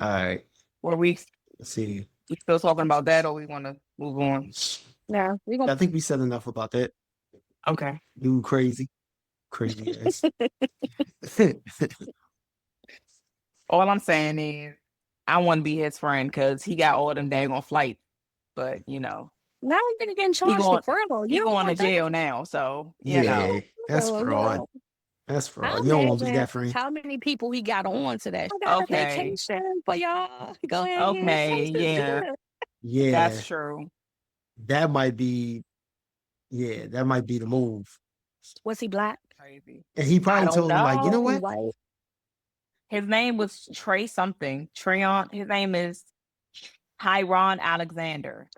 All right. Or Let's see. we still talking about that, or we want to move on? Yeah, we I gonna. think we said enough about that. Okay. Dude, crazy ass. All I'm saying is, I want to be his friend because he got all them daggone flights. But Now you're gonna get in he charge for going furlough. he You don't going to want that. jail now. So Yeah, that's So, fraud. That's I fraud. You don't want to be imagine that friend. how many people he got on to that. I got a Okay, vacation for y'all. Go ahead and okay, taste this yeah, good. Yeah, that's true. that might be. Yeah, that might be the move. Was he black? Crazy. And he I probably don't told him like, you know He know. what? white. His name was Trey something. Treyon. His name is Tyron Alexander.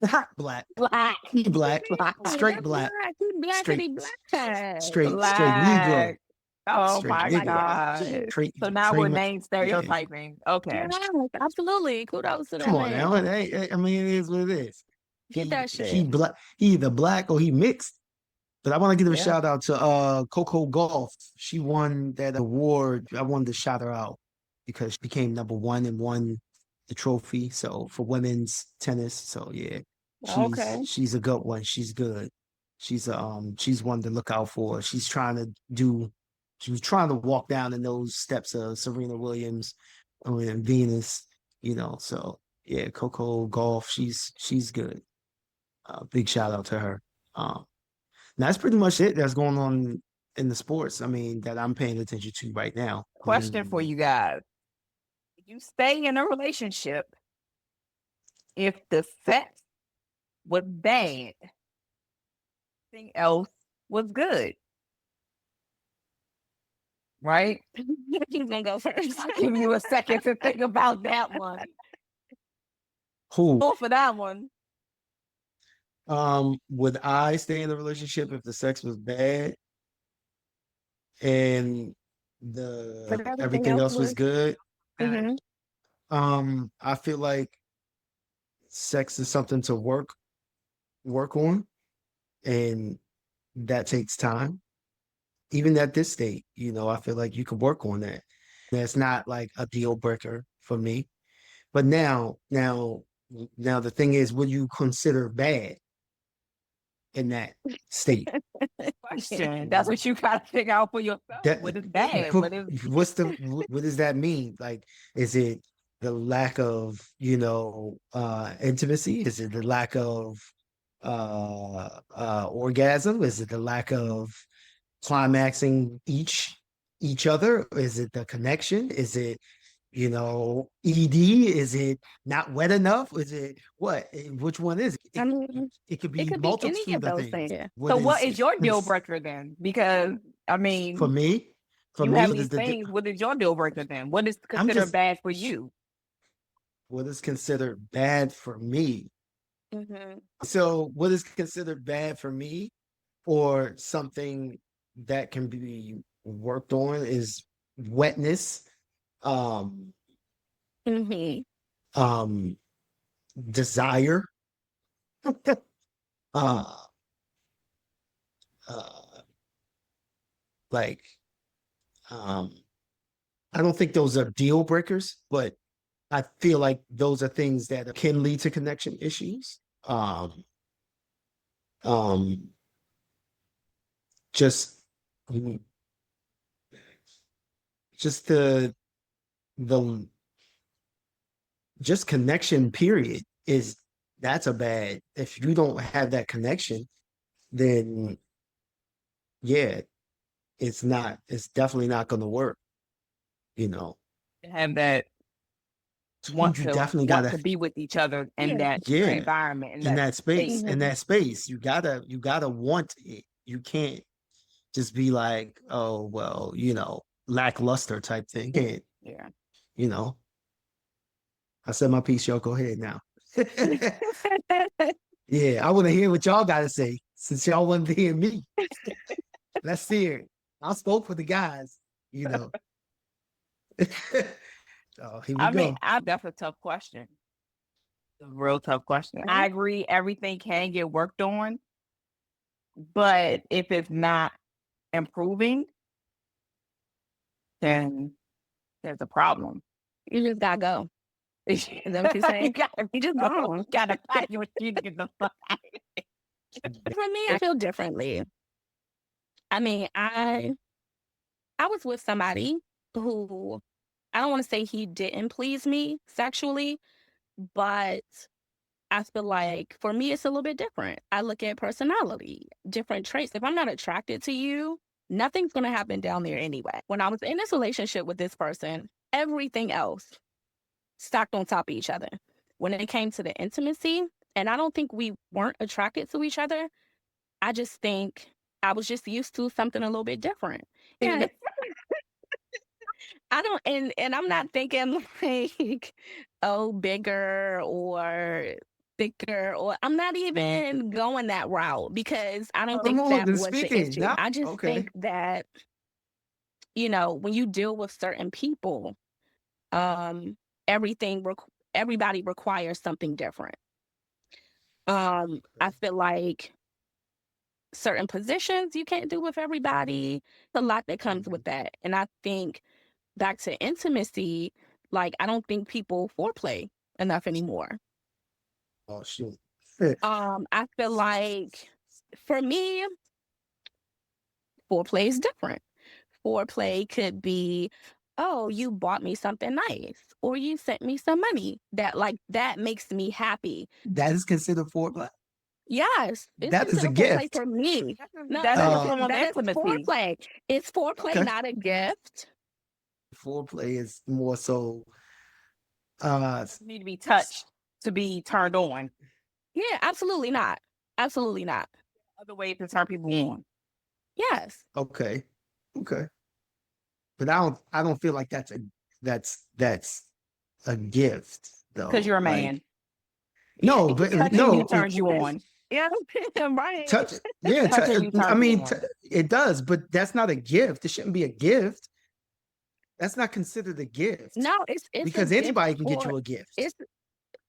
Black. Black. He black. Black. Straight That's black. black. He black and Straight, he black. straight Negro. Black. Oh Straight my Like Negro. God. Straight, So now straight. we're name Yeah. stereotyping. Okay. yeah, absolutely. Kudos to that Come on man. now. I mean, it is what it is. Get that He shit. black. He either black or he mixed. But I want to give a Yeah. shout out to Coco Golf. She won that award. I wanted to shout her out because she became #1 and won the trophy. So for women's tennis. So yeah, Okay. she's a good one. She's good. She's one to look out for. She was trying to walk down in those steps of Serena Williams and Venus, so yeah, Coco Golf, she's good. Big shout out to her. That's pretty much it that's going on in the sports. I mean, that I'm paying attention to right now. Question for you guys. You stay in a relationship if the sex was bad, everything else was good. Right? He's gonna go first. I'll give you a second to think about that one. Who? Go for that one. Would I stay in a relationship if the sex was bad and But the everything everything else else was was. good? Mhm. I feel like sex is something to work on, and that takes time. Even at this state, I feel like you could work on that. That's not like a deal breaker for me. But now the thing is, would you consider bad in that state? Question. That's what you gotta figure out for yourself. That What is bad? what does that mean? Like, is it the lack of, intimacy? Is it the lack of orgasm? Is it the lack of climaxing each other? Is it the connection? Is it ED? Is it not wet enough? Is it what? Which one is it? I mean, It could it be could be any multitude of of those things. things. Yeah. So what is your deal breaker then? Because I mean, for me? For you me, have these things. What is your deal breaker then? What is considered bad for you? What is considered bad for me? Mhm. So, what is considered bad for me, or something that can be worked on, is wetness, um, Mhm. um, desire, uh, uh, like, um, I don't think those are deal breakers, but I feel like those are things that can lead to connection issues. Um, just, just the just connection period is that's a bad. If you don't have that connection, then yeah, it's definitely not going to work. You know, Have that you definitely want gotta, to be with each other in that yeah, environment, in in that that space. space, you gotta want it. You can't just be like, oh well, lackluster type thing. Can't, Yeah. you know. I said my piece, y'all go ahead now. Yeah, I want to hear what y'all got to say since y'all want to hear me. Let's hear it. I spoke for the guys, you know. Oh, here we I mean, go. that's a tough question. A real tough question. I agree. Everything can get worked on, but if it's not improving, then there's a problem. You just gotta go. Is that what you're You saying? gotta You just go. gone. Gotta pack your shit and get the fuck out. For me, I feel differently. I mean, I was with somebody who I don't want to say he didn't please me sexually, but I feel like for me, it's a little bit different. I look at personality, different traits. If I'm not attracted to you, nothing's going to happen down there anyway. When I was in this relationship with this person, everything else stacked on top of each other. When it came to the intimacy, and I don't think we weren't attracted to each other, I just think I was just used to something a little bit different. Yeah, I don't, and I'm not thinking like, oh, bigger or thicker, or I'm not even going that route because I don't think that Then was the speaking issue. now. I just Okay. think that, you know, when you deal with certain people, um, everybody requires something different. I feel like certain positions you can't do with everybody. A lot that comes with that. And I think back to intimacy, like I don't think people foreplay enough anymore. Oh shoot. I feel like for me, foreplay is different. Foreplay could be, oh, you bought me something nice, or you sent me some money. That makes me happy. That is considered foreplay. Yes, it's That is a considered foreplay gift. for me. No, That's a Uh, form of that is intimacy. foreplay. It's foreplay, okay. not a gift. Foreplay is more so You need to be touched to be turned on. Yeah, absolutely not. Absolutely not. Other ways to turn people on. Yes. okay. Okay. But I don't feel like that's a gift though. Because you're a Like, man. no, Yeah, but Touching you no, turns you on. yeah, right. touch yeah, Touching you I turns mean you on. it does, but that's not a gift. It shouldn't be a gift. That's not considered a gift. No, it's a Because gift anybody can get for you a gift. it's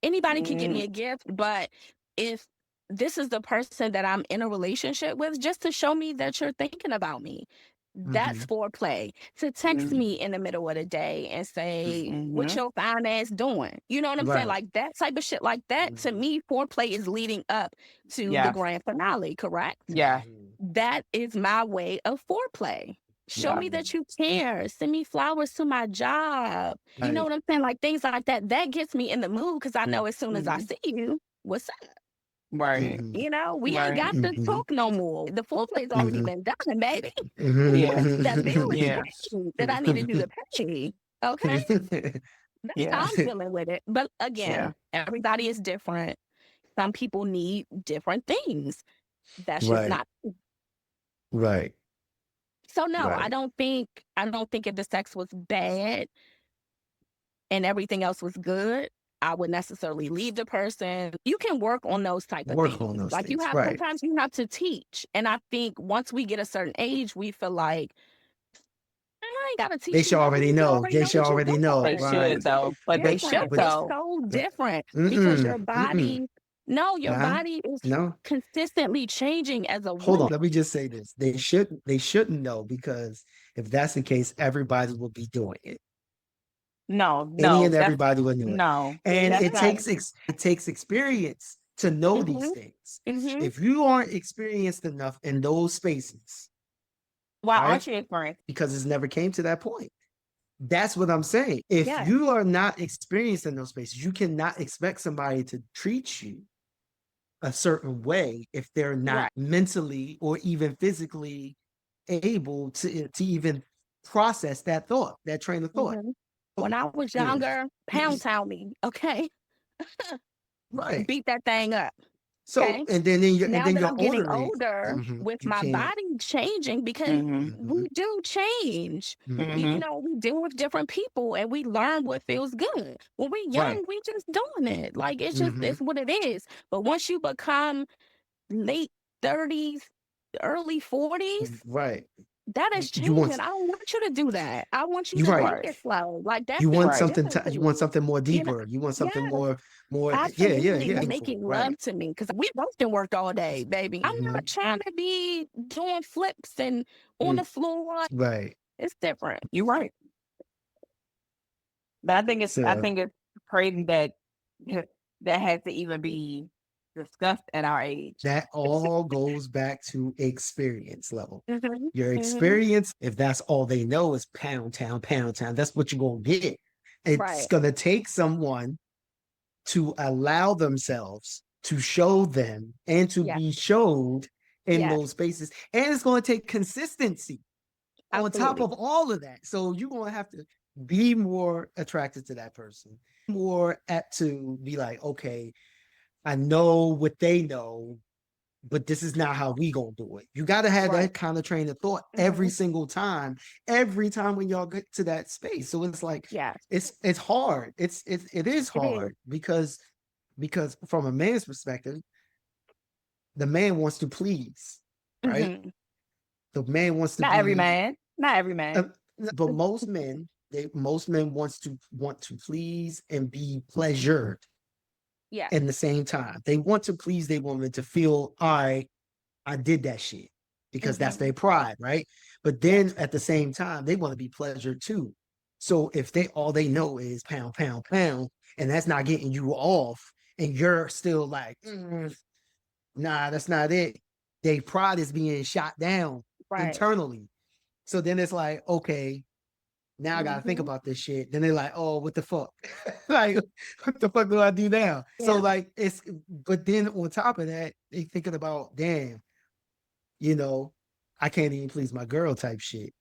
anybody can get me Mm, a gift, but if this is the person that I'm in a relationship with, just to show me that you're thinking about me. That's Mhm. foreplay. To text mm, me in the middle of the day and say, what mhm. your fine ass doing? You know what I'm saying? Right. Like that type of shit like that, to Mhm. me, foreplay is leading up to the Yes. grand finale, correct? Yeah. Mhm. That is my way of foreplay. Show Yeah. me that you care. Send me flowers to my job. You know Right. what I'm saying? Like things like that. That gets me in the mood because I know as soon as I Mhm. see you, what's up? Right. Mhm. You know, we ain't Right. got to Mhm. talk no more. The foreplay's already Mhm. been done, baby. Yeah. That bill is Yeah. paid that I needed you to pay. Okay? That's Yeah. how I'm feeling with it. But Yeah. again, everybody is different. Some people need different things. That's just Right. not. Right. So no, Right. I don't think if the sex was bad and everything else was good, I would necessarily leave the person. You can work on those type of Work on things. those Like you things. have Right. sometimes you have to teach. And I think once we get a certain age, we feel like I ain't gotta They teach you should nothing. already You know. already They know should what you're already know. They doing. should Right. though. But they should Different. But It's though. so different because your mm-mm, mm-mm. body, no, your Nah. body is No. consistently changing as a Hold on. woman. Let me just say this. They shouldn't know, because if that's the case, everybody will be doing it. No, Any no, and that's everybody will do it. no. And That's it not takes experience to know these Mm-hmm. things. Mm-hmm. If you aren't experienced enough in those spaces, why right? aren't you experienced? Because it's never came to that point. That's what I'm saying. If Yeah. you are not experienced in those spaces, you cannot expect somebody to treat you a certain way if they're not Right. mentally or even physically able to even process that thought, that train of thought. Mm-hmm. When I was Yeah. younger, pound town me, okay? Right. Beat that thing up. So Okay. Now and that your I'm getting older age, older, with you my can't. body changing, because Mm-hmm. we do change. Mhm. You Mm-hmm. know, we deal with different people and we learn what feels good. When we're young, Right. we just doing it. Like Mhm. it's what it is. But once you become late 30s, early 40s, Right. that is You want changing. I don't want you to do that. I want you you to right. take Right. it slow. Like that You want feels Right. something good to you want me. something more You know, deeper. You want something yeah. more Absolutely meaningful. making Right. love to me because we both can work all day, baby. I'm Mhm. not trying to be doing flips and on the floor. Right. It's different. You're right. But I So think it's crazy that that has to even be discussed at our age. that all goes back to experience level. Mhm, Your mhm. experience, if that's all they know is pound town, that's what you're gonna get. It's Right. gonna take someone to allow themselves to show them and to Yeah. be showed in Yes. those spaces. And it's going to take consistency on top Absolutely. of all of that. So you're going to have to be more attracted to that person, more apt to be like, okay, I know what they know, but this is not how we gonna do it. You got to have Right. that kind of train of thought Mhm. every time when y'all get to that space. So it's like Yes. it's hard. It is It is. hard because from a man's perspective, the man wants to please, right? Mhm. The man wants to Not every be, man. Not every uh, man. but most men want to please and be pleasured Yes. in the same time. They want to please their woman to feel, all right, I did that shit because that's Mhm. their pride, right? But then Yes. at the same time, they want to be pleasured too. So if they all they know is pound, pound, pound, and that's not getting you off, and you're still like, nah, that's not it. Their pride is being shot down Right. internally. So then it's like, okay, now I gotta think Mhm. about this shit. Then they're like, oh, what the fuck? Like, what the fuck do I do now? So Yeah. like but then on top of that, they thinking about, damn, you know, I can't even please my girl type shit.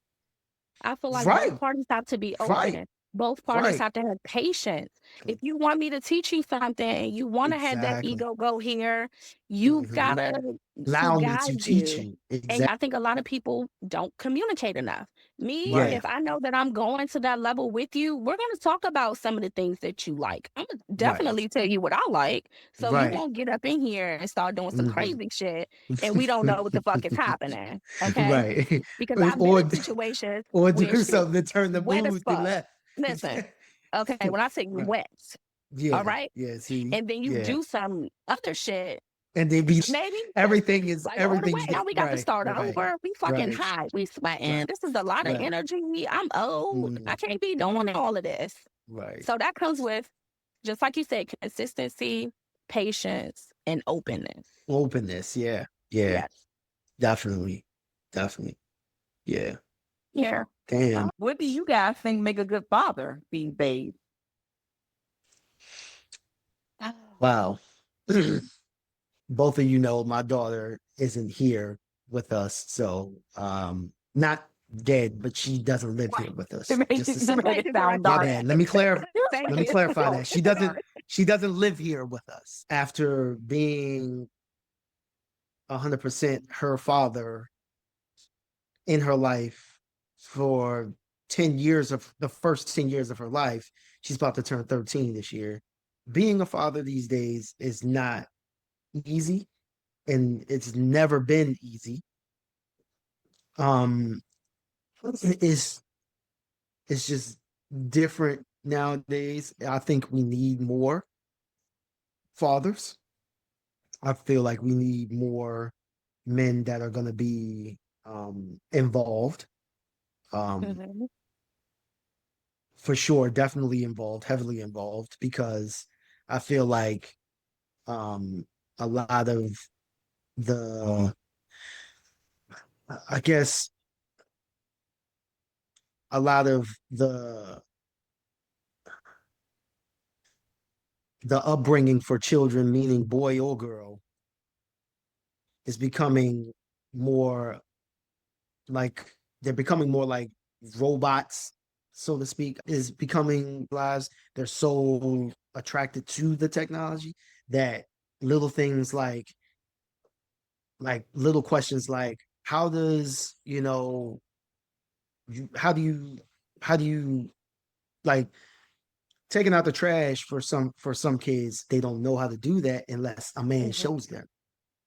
I feel like both Right, parties have to be right, open. Both parties right. have to have patience. If you want me to teach you something and you want to have that Exactly. ego go here, you've Mhm. got to Allow me to guide teach you. you. And Exactly. I think a lot of people don't communicate enough. Me, Yeah, Right. if I know that I'm going to that level with you, we're going to talk about some of the things that you like. I'm going to right, definitely tell you what I like. So you right. won't get up in here and start doing some Mhm. crazy shit and we don't know what the fuck is happening. Okay. Right. Because I've been Or in situations or where do shit something to turn the wet as mood to fuck. left. Listen, okay, when I say Right. wet, all Yeah, right, yeah, see, and then you yeah. do some other shit, And they be maybe everything like, oh, the everything's wet, now get we got to right, start right, over. We fucking right, hot, we sweating. right, This is a lot of right, energy. I'm old. I mm, can't be doing all of this. right. So that comes with, just like you said, consistency, patience, and openness. Openness, yeah, yeah, Yes. definitely, definitely, yeah. Yeah. Damn. What do you guys think make a good father these days? Wow. Both of you know my daughter isn't here with us, so not dead, but she doesn't live here with us. Just to You say, made it sound my dark. bad. Let me Thank you. clarify that she doesn't live here with us after being 100% her father in her life for 10 years of the first 10 years of her life. She's about to turn 13 this year. Being a father these days is not easy, and it's never been easy. Um it's it's just different nowadays. I think we need more fathers. I feel like we need more men that are going to be involved. Um Mhm. for sure, definitely involved, heavily involved, because I feel like um a lot of the I guess a lot of the upbringing for children, meaning boy or girl, is becoming more like they're becoming more like robots, so to speak, is becoming lives. They're so attracted to the technology that little things like little questions like how does how do you how do you like taking out the trash for some kids, they don't know how to do that unless a man Mhm. shows them.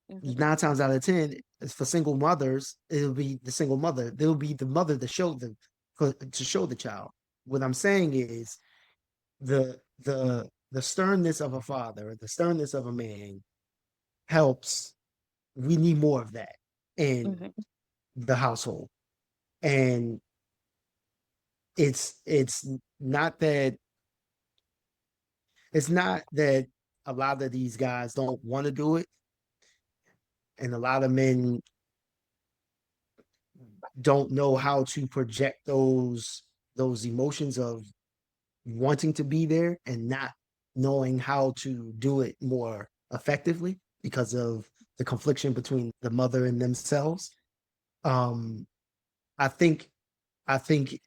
Mhm. 9 times out of 10, for single mothers, it'll be the single mother. It'll be the mother to show them to show the child. What I'm saying is the sternness of a father, the sternness of a man helps. We need more of that in Mhm. the household. And it's not that. it's not that a lot of these guys don't want to do it, and a lot of men don't know how to project those emotions of wanting to be there and not knowing how to do it more effectively because of the confliction between the mother and themselves. Um, I think I think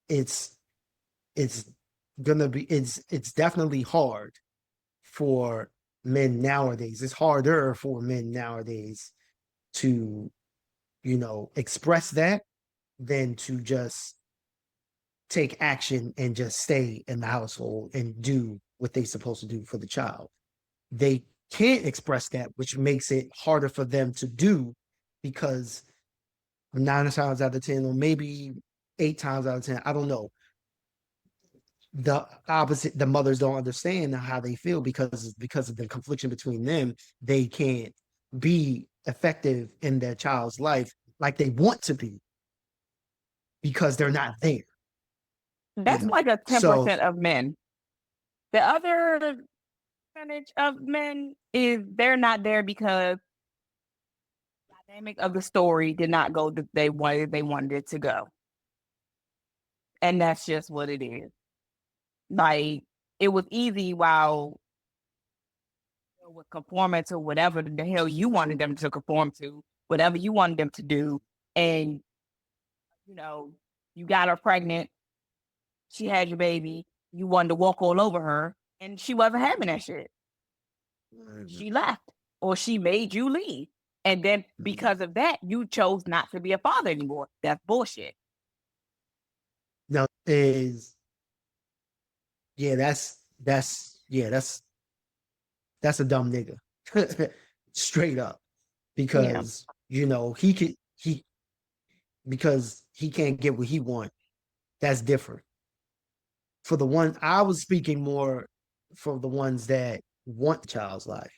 it's it's gonna be it's definitely hard for men nowadays. It's harder for men nowadays to, express that than to just take action and just stay in the household and do what they're supposed to do for the child. They can't express that, which makes it harder for them to do because 9 times out of 10, or maybe 8 times out of 10, I don't know. The mothers don't understand how they feel because of the confliction between them. They can't be effective in their child's life like they want to be because they're not there. That's like a So 10% of men. The other percentage of men is they're not there because the dynamic of the story did not go that they wanted it to go. And that's just what it is. Like, it was easy while was conforming to whatever the hell you wanted them to conform to, whatever you wanted them to do. And, you know, you got her pregnant, she had your baby, you wanted to walk all over her, and she wasn't having that shit. She left, or she made you leave. And then because of that, you chose not to be a father anymore. That's bullshit. now is yeah, that's a dumb nigga. Straight up. Yeah. Because, he because he can't get what he want. That's different. For the one I was speaking more for the ones that want the child's life.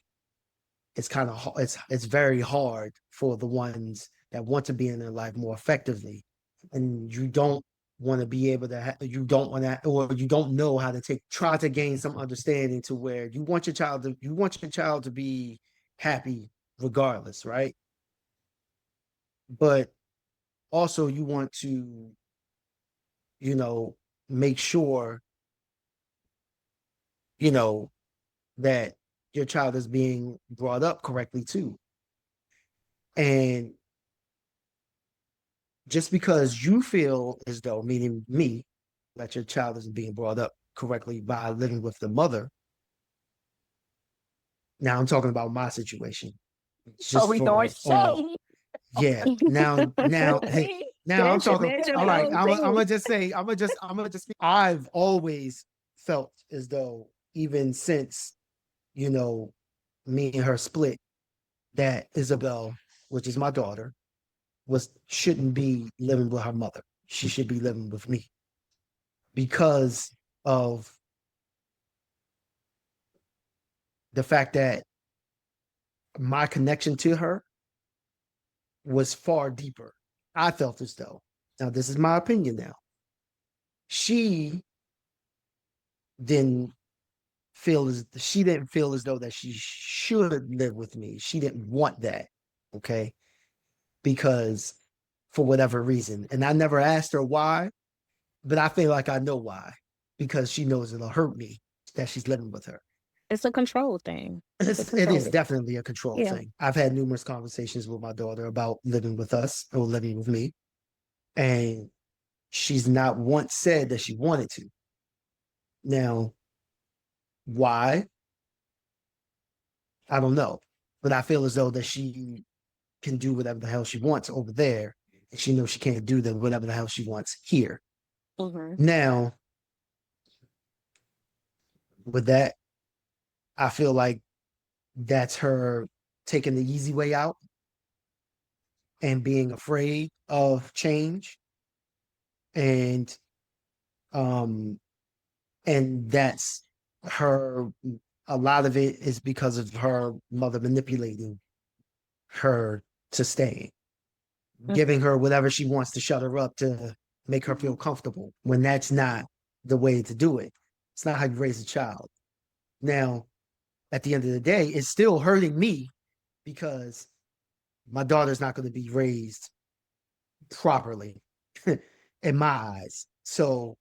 It's kind of it's very hard for the ones that want to be in their life more effectively, and you don't want to be able to you don't want to, or you don't know how to try to gain some understanding to where you want your child to be happy regardless, right? But also you want to, you know make sure, you know that your child is being brought up correctly too. And just because you feel as though, meaning me, that your child isn't being brought up correctly by living with the mother. Now I'm talking about my situation. It's So just we throwing for shade. yeah. Now hey, See? now I'm There's talking. there's your All right, main I'm thing. gonna just say, I've always felt as though, even since, you know me and her split, that Isabel, which is my daughter, shouldn't be living with her mother. She should be living with me because of the fact that my connection to her was far deeper. I felt as though, now this is my opinion now, she didn't she didn't feel as though that she should live with me. She didn't want that. Okay. Because for whatever reason. And I never asked her why, but I feel like I know why. Because she knows it'll hurt me that she's living with her. It's a control thing. It's a It control is thing. definitely a control Yeah. thing. I've had numerous conversations with my daughter about living with us or living with me, and she's not once said that she wanted to. Now, why? I don't know, but I feel as though that she can do whatever the hell she wants over there, and she knows she can't do whatever the hell she wants here. Mm-hmm. Now, with that, I feel like that's her taking the easy way out and being afraid of change, and um and that's her. A lot of it is because of her mother manipulating her to stay, giving her whatever she wants to shut her up to make her feel comfortable, when that's not the way to do it. It's not how you raise a child. Now, at the end of the day, it's still hurting me because my daughter's not going to be raised properly in my eyes. So,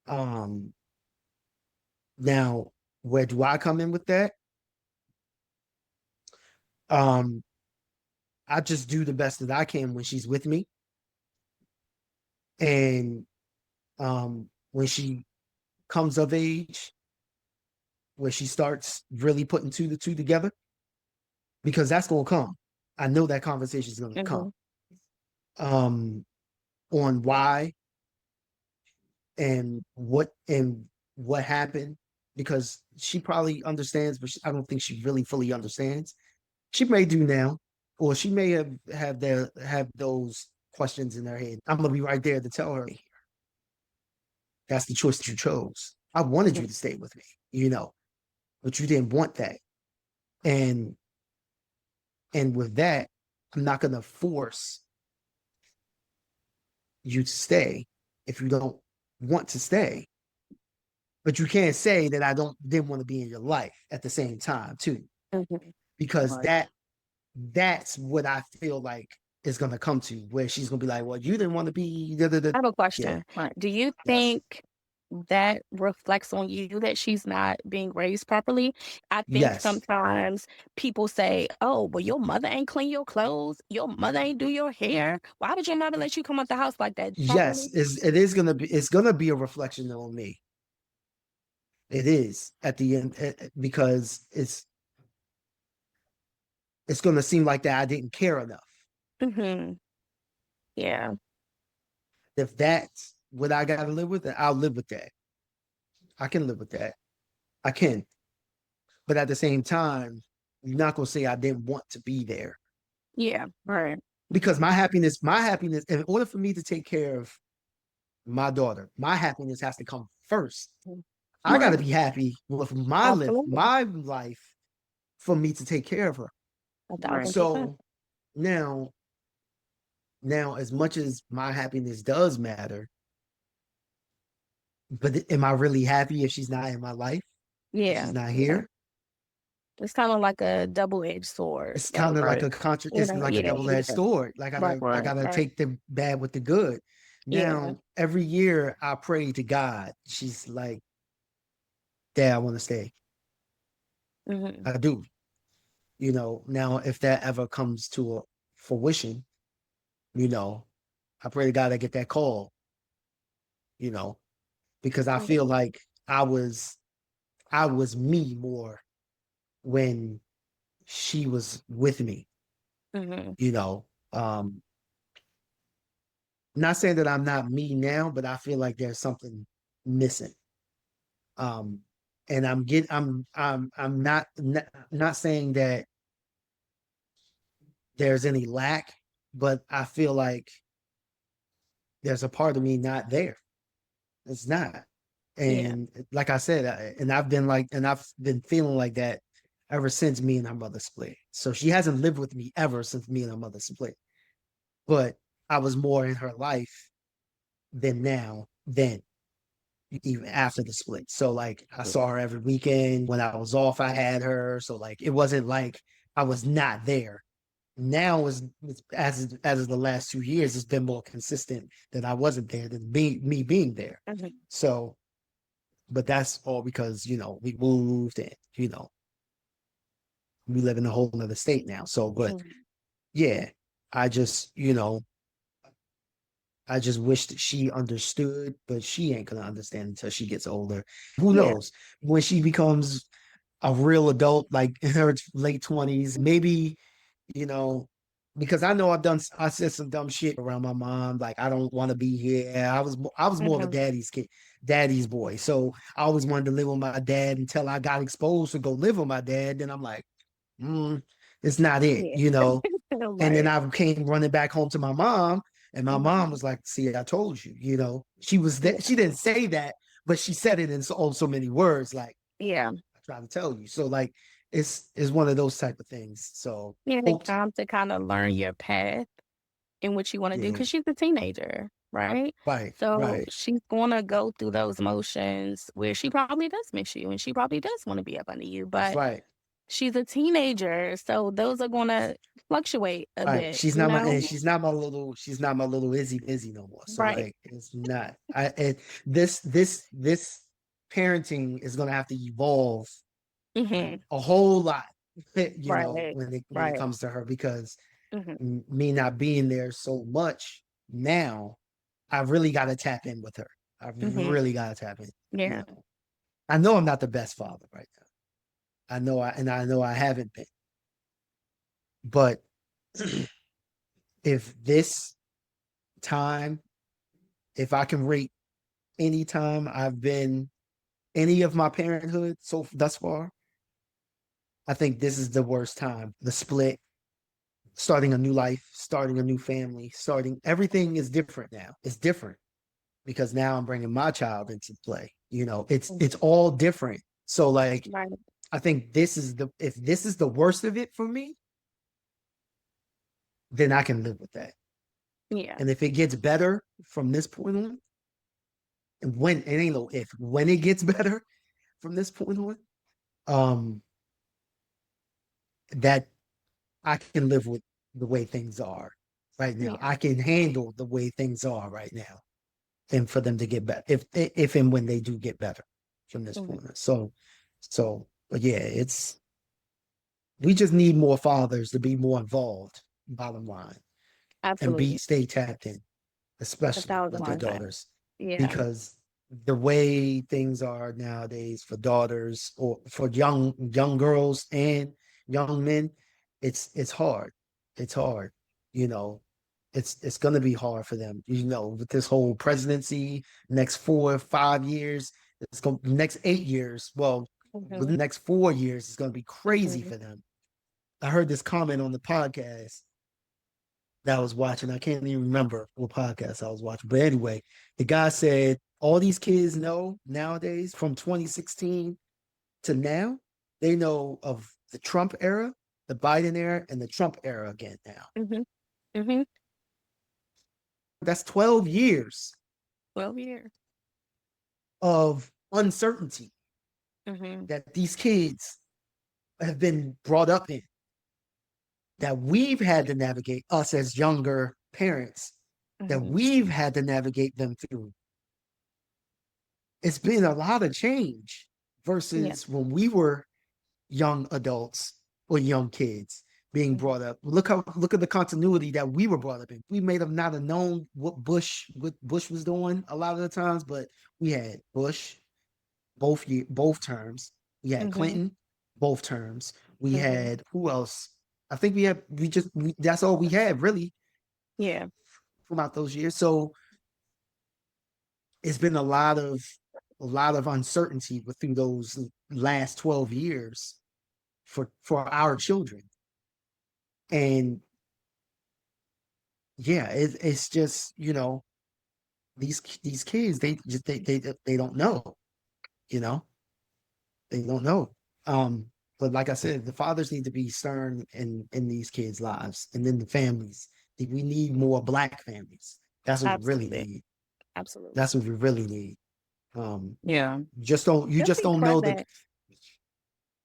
um, now where do I come in with that? Um, I just do the best that I can when she's with me. And when she comes of age, where she starts really putting two to two together, because that's gonna come. I know that conversation is gonna come. On why and what happened, because she probably understands, but I don't think she really fully understands. She may do now, or she may have those questions in her head. I'm gonna be right there to tell her that's the choice that you chose. I wanted you to stay with me, but you didn't want that. And with that, I'm not gonna force you to stay if you don't want to stay. But you can't say that I didn't want to be in your life at the same time too, because that's what I feel like is gonna come to, where she's gonna be like, "Well, you didn't want to be." Da, da, da. I have a Yeah. question. Do you think that reflects on you that she's not being raised properly? I think Yes. sometimes people say, "Oh, well, your mother ain't clean your clothes. Your mother ain't do your hair. Why would your mother let you come out the house like that?" Yes, it's gonna be a reflection on me. It is at the end, because it's gonna seem like that I didn't care enough. Mm-hmm. Yeah. If that's what I gotta live with, then I'll live with that. I can live with that. I can. But at the same time, you're not gonna say I didn't want to be there. Yeah. Right. Because my happiness, in order for me to take care of my daughter, my happiness has to come first. I gotta be happy with Absolutely. my life for me to take care of her. 1,000%. So now, as much as my happiness does matter, but am I really happy if she's not in my life? If Yeah. she's not here? It's kind of like a double-edged sword. It's kind of like it's like a double-edged sword. Like I gotta take the bad with the good. Yeah. Now, every year I pray to God. She's like, "Dad, I want to stay." Mm-hmm. I do. Now if that ever comes to a fruition, I pray to God I get that call, you know, because I feel like I was me more when she was with me, Mm-hmm. you know. Not saying that I'm not me now, but I feel like there's something missing. Um, and I'm not saying that there's any lack, but I feel like there's a part of me not there. It's not. Yeah. And like I said, and I've been feeling like that ever since me and her mother split. So she hasn't lived with me ever since me and her mother split. But I was more in her life than now, then even after the split. So like I saw her every weekend. When I was off, I had her. So like it wasn't like I was not there. Now as the last 2 years, it's been more consistent that I wasn't there than me being there. Mm-hmm. So, but that's all because we moved, and we live in a whole nother state now. So, but yeah, I just I just wish that she understood, but she ain't gonna understand until she gets older. Who Yeah. knows? When she becomes a real adult, like in her late 20s, maybe, you know, because I know I said some dumb shit around my mom. Like, I don't want to be here. I was more of a Mm-hmm. daddy's kid, daddy's boy. So I always wanted to live with my dad until I got exposed to go live with my dad. Then I'm like, it's not it, Yeah. And then Right. I came running back home to my mom, and my mom was like, "See, I told you." She was there. She didn't say that, but she said it in so many words. Like, Yeah. I tried to tell you. So like, it's one of those type of things. So Yeah. It's hope, time to kind of learn your path and what you want to do yeah, because she's a teenager. right? Right, So right, she's gonna go through those motions where she probably does miss you and she probably does want to be up under you, but right, she's a teenager, so those are gonna fluctuate a right. bit, She's you not my, know? and she's not my little Izzy Busy no more. So Right. like, it's not. This parenting is gonna have to evolve Hmm. a whole lot, Right. when it Right. comes to her, because Hmm. me not being there so much now, I really got to tap in with her. I Hmm. really got to tap in. You Yeah. know, I know I'm not the best father right now. I know I haven't been. But if this time, if I can rate any time I've been any of my parenthood so thus far, I think this is the worst time. The split, starting a new life, starting a new family, starting everything is different now. It's different because now I'm bringing my child into play. It's all different. So like, Right. I think this is the if this is the worst of it for me, then I can live with that. Yeah. And if it gets better from this point on, and when it ain't no if, when it gets better from this point on, um, that I can live with the way things are right now. Yeah. I can handle the way things are right now, and for them to get better, if and when they do get better from this Hmm. point on. But yeah, it's we just need more fathers to be more involved. Bottom line, and be Absolutely. stay tapped in, A especially thousand with their percent. daughters, Yeah. because the way things are nowadays for daughters or for young girls and young men, it's hard. It's hard. You know, it's gonna be hard for them. With this whole presidency, next 4 or 5 years, it's going next 8 years. Well, the Hmm. next 4 years is gonna be crazy Hmm. for them. I heard this comment on the podcast that I was watching. I can't even remember what podcast I was watching. But anyway, the guy said all these kids know nowadays from 2016 to now, they know of the Trump era, the Biden era, and the Trump era again now. Hmm. Hmm. That's 12 years 12 years. of uncertainty Hmm. that these kids have been brought up in, that we've had to navigate, us as younger parents, that Hmm. we've had to navigate them through. It's been a lot of change Yeah. versus when we were young adults or young kids being Hmm. brought up. Look at the continuity that we were brought up in. We may have not have known what Bush was doing a lot of the times, but we had Bush both terms. We had Hmm. Clinton both terms. We Hmm. had who else? I think that's all we had really Yeah. from out those years. So it's been a lot of uncertainty through those last 12 years for our children. And yeah, it's just, these kids, they don't know, you know, they don't know. But like I said, the fathers need to be stern in these kids' lives, and then the families. We need more black families. That's what we really Absolutely. need. Absolutely. That's what we really need. Um, Yeah. you Just just be don't know the present.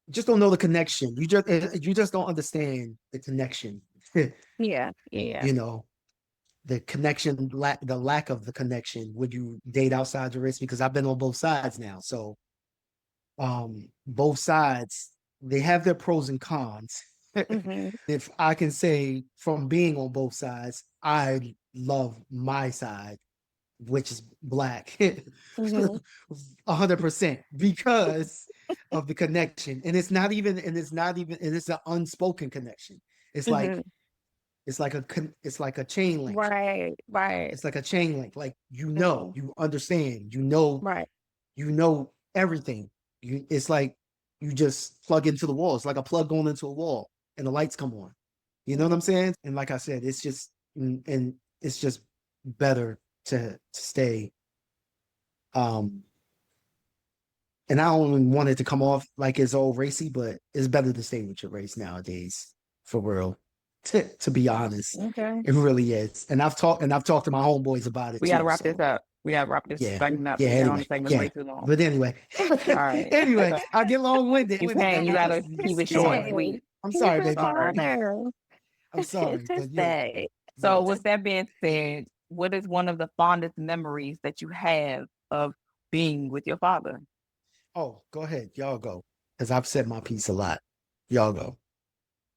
just don't know the connection. You just don't understand the connection. Yeah. Yeah. you know, the connection, the lack of the connection when you date outside your race, because I've been on both sides now. So both sides, they have their pros and cons. Hmm. If I can say from being on both sides, I love my side, which is black, Hmm. 100%, because of the connection. And it's an unspoken connection. It's Hmm. like it's like a chain link. Right. Right. It's like a chain link. Like, Hmm. you understand, Right. everything. It's like you just plug into the wall. It's like a plug going into a wall and the lights come on. You know what I'm Hmm. saying? And like I said, and it's just better to stay. Um, and I don't want it to come off like it's all racy, but it's better to stay with your race nowadays, for real. to be honest. Okay. It really is. And I've talked to my homeboys about it We gotta too. wrap this So up. We gotta wrap this yeah. segment up. Yeah, We've been on the anyway. segment Yeah. way too long. But anyway. All right. Anyway, So I get long-winded. you can't. You gotta keep it short and Hey, sweet. I'm he's sorry, your baby. Sorry. father. I'm sorry. It's his But yeah. day. So Yes. with that being said, what is one of the fondest memories that you have of being with your father? Oh, go ahead. Y'all go. Because I've said my piece a lot. Y'all go.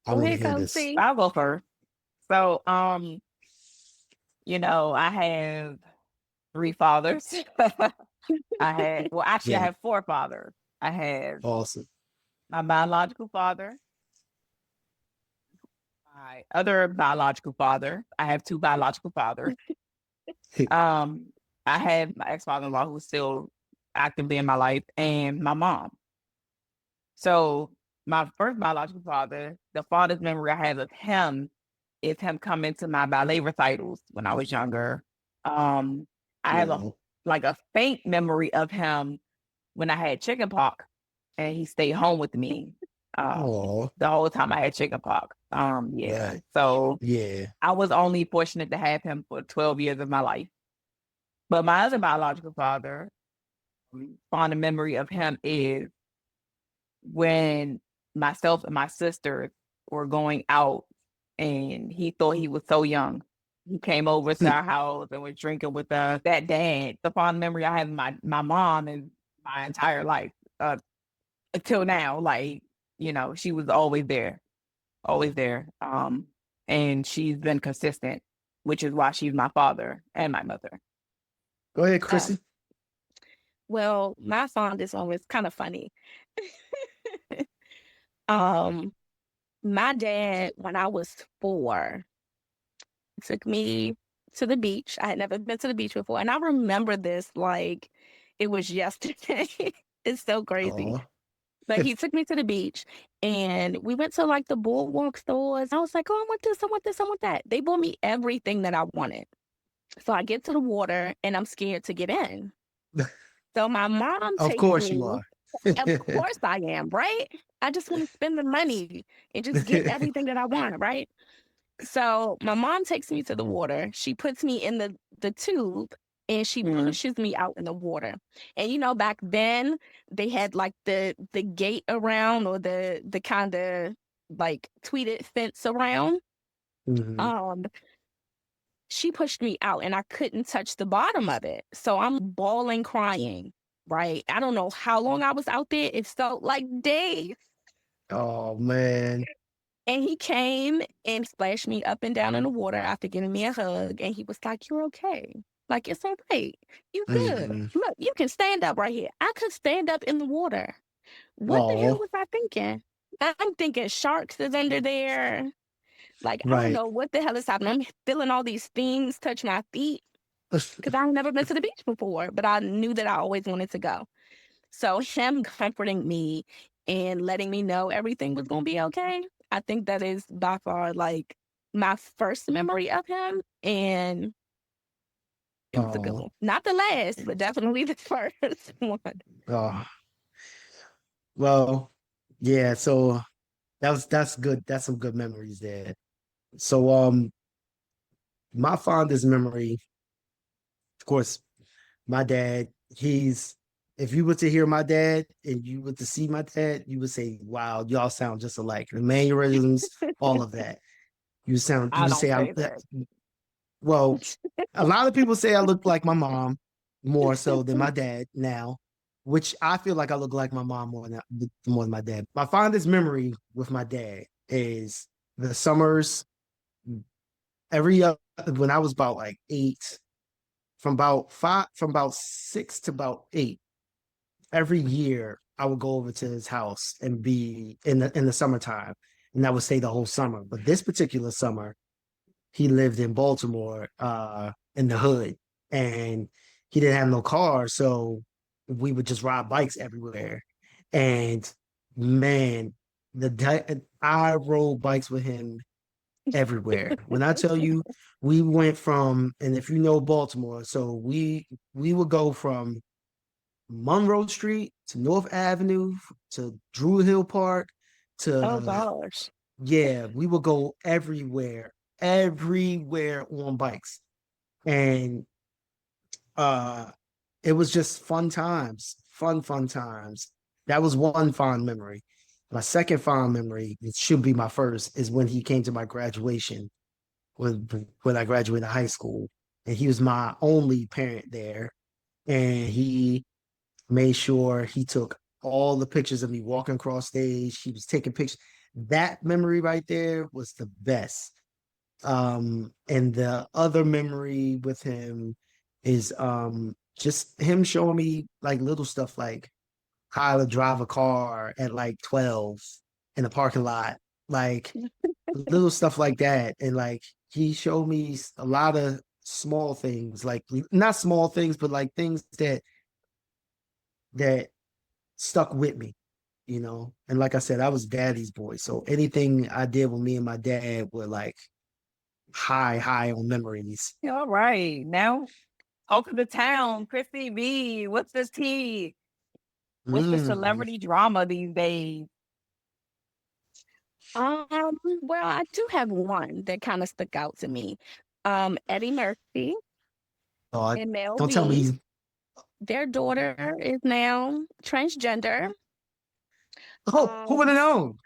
I Go want to ahead, hear this. Cozy. I'll go first. So, I have three fathers. I Yeah. have four fathers. I have Awesome. my biological father, my other biological father. I have two biological fathers. Um, I have my ex-father-in-law who's still actively in my life, and my mom. So my first biological father, the fondest memory I have of him is him coming to my ballet recitals when I was younger. I have Oh, a faint memory of him when I had chicken pox and he stayed home with me oh, the whole time I had chicken pox. Yeah. right. So Yeah. I was only fortunate to have him for 12 years of my life. But my other biological father, fond memory of him is when myself and my sister were going out and he thought he was so young. He came over to our house and was drinking with us. That dad, the fond memory I have of my mom and my entire life, until now. Like, she was always there, always there. And she's been consistent, which is why she's my father and my mother. Go ahead, Oh, Chrissy. well, my fondest one was kind of funny. Um, my dad, when I was 4, took me to the beach. I had never been to the beach before, and I remember this like it was yesterday. It's so crazy. Oh, But he took me to the beach and we went to like the boardwalk stores. I was like, oh, I want this, I want this, I want that. They bought me everything that I wanted. So I get to the water and I'm scared to get in. So my mom of takes course you me. are. Of course I am, right? I just want to spend the money and just get everything that I want, right? So my mom takes me to the water. She puts me in the tube and she pushes me out in the water. And back then they had like the gate around or the kind of like tweeted fence around. Mhm. Um, she pushed me out and I couldn't touch the bottom of it. So I'm bawling, crying, right? I don't know how long I was out there. It felt like days. Oh man. And he came and splashed me up and down in the water after giving me a hug. And he was like, you're okay. Like, it's all right. You good. Mhm. Look, you can stand up right here. I could stand up in the water. What the hell Oh, was I thinking? I'm thinking sharks is under there. Like, I don't right. know what the hell is happening. I'm feeling all these things touch my feet because I've never been to the beach before, but I knew that I always wanted to go. So him comforting me and letting me know everything was going to be okay, I think that is by far like my first memory of him. And it was a good Oh, one. Not the last, but definitely the first one. oh. Well, yeah, so that's good. That's some good memories there. So my fondest memory, of course, my dad, he's if you were to hear my dad and you were to see my dad, you would say, wow, y'all sound just alike. The mannerisms, all of that. You I would don't say say that. well, a lot of people say I look like my mom more so than my dad now, which I feel like I look like my mom more than my dad. My fondest memory with my dad is the summers every when I was about like 8, from about 6 to about 8. Every year I would go over to his house and be in the summertime, and I would stay the whole summer. But this particular summer, he lived in Baltimore, in the hood, and he didn't have no car, so we would just ride bikes everywhere. And man, I rode bikes with him everywhere. When I tell you, we went from, and if you know Baltimore, so we would go from Monroe Street to North Avenue to Drew Hill Park Oh to gosh. Yeah, we would go everywhere on bikes. And uh it was just fun times, fun times. That was one fond memory. My second fond memory, it should be my first, is when he came to my graduation when I graduated high school. And he was my only parent there. And he made sure he took all the pictures of me walking across stage. He was taking pictures. That memory right there was the best. And the other memory with him is just him showing me like little stuff like how to drive a car at like 12 in a parking lot, like little stuff like that. And like he showed me a lot of small things, like not small things, but like things that stuck with me, you know. And like I said, I was daddy's boy. So anything I did with me and my dad were like high on memories. All right. Now, talk of the town, Chrissy B. What's the tea? What's the Mm. celebrity drama these days? Well, I do have one that kind of stuck out to me. Eddie Murphy Oh, and Mel don't tell me B. he's Their daughter is now transgender. who would have Um, known?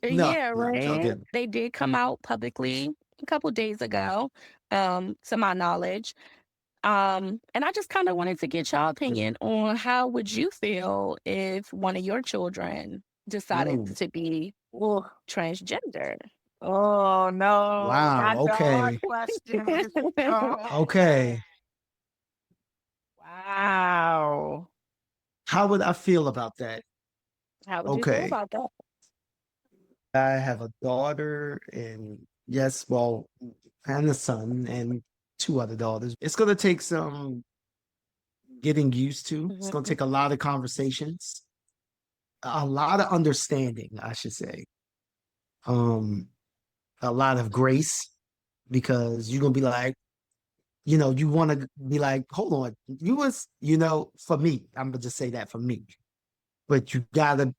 No, yeah, no, I'm right. joking. They did come out publicly a couple days ago, to my knowledge. And I just kind of wanted to get your opinion on how would you feel if one of your children decided Ooh, to be Oh, transgender? oh no, wow, not the hard okay, questions. Oh man. okay. Wow. How would I feel about that? How would you feel Okay. about that? I have a daughter and yes, well, and a son and two other daughters. It's gonna take some getting used to. It's gonna Mhm, take a lot of conversations, a lot of understanding, I should say. Um, a lot of grace because you're gonna be like, you want to be like, hold on, for me, I'm gonna just say that for me. But you gotta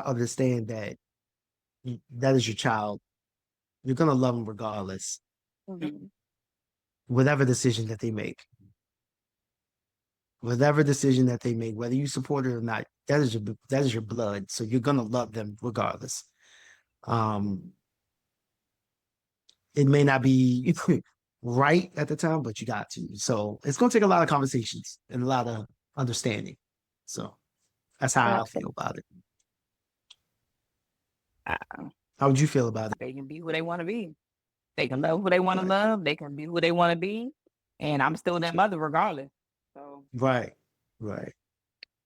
understand that that is your child. You're gonna love them regardless, mhm. whatever decision that they make. Whatever decision that they make, whether you support it or not, that is your blood. So you're gonna love them regardless. Um, it may not be right at the time, but you got to. So it's gonna take a lot of conversations and a lot of understanding. So that's how I feel Absolutely. about it. Uh, How would you feel about it? They can be who they want to be. They can love who they want to Right, love. They can be who they want to be. And I'm still their mother regardless. So right, right,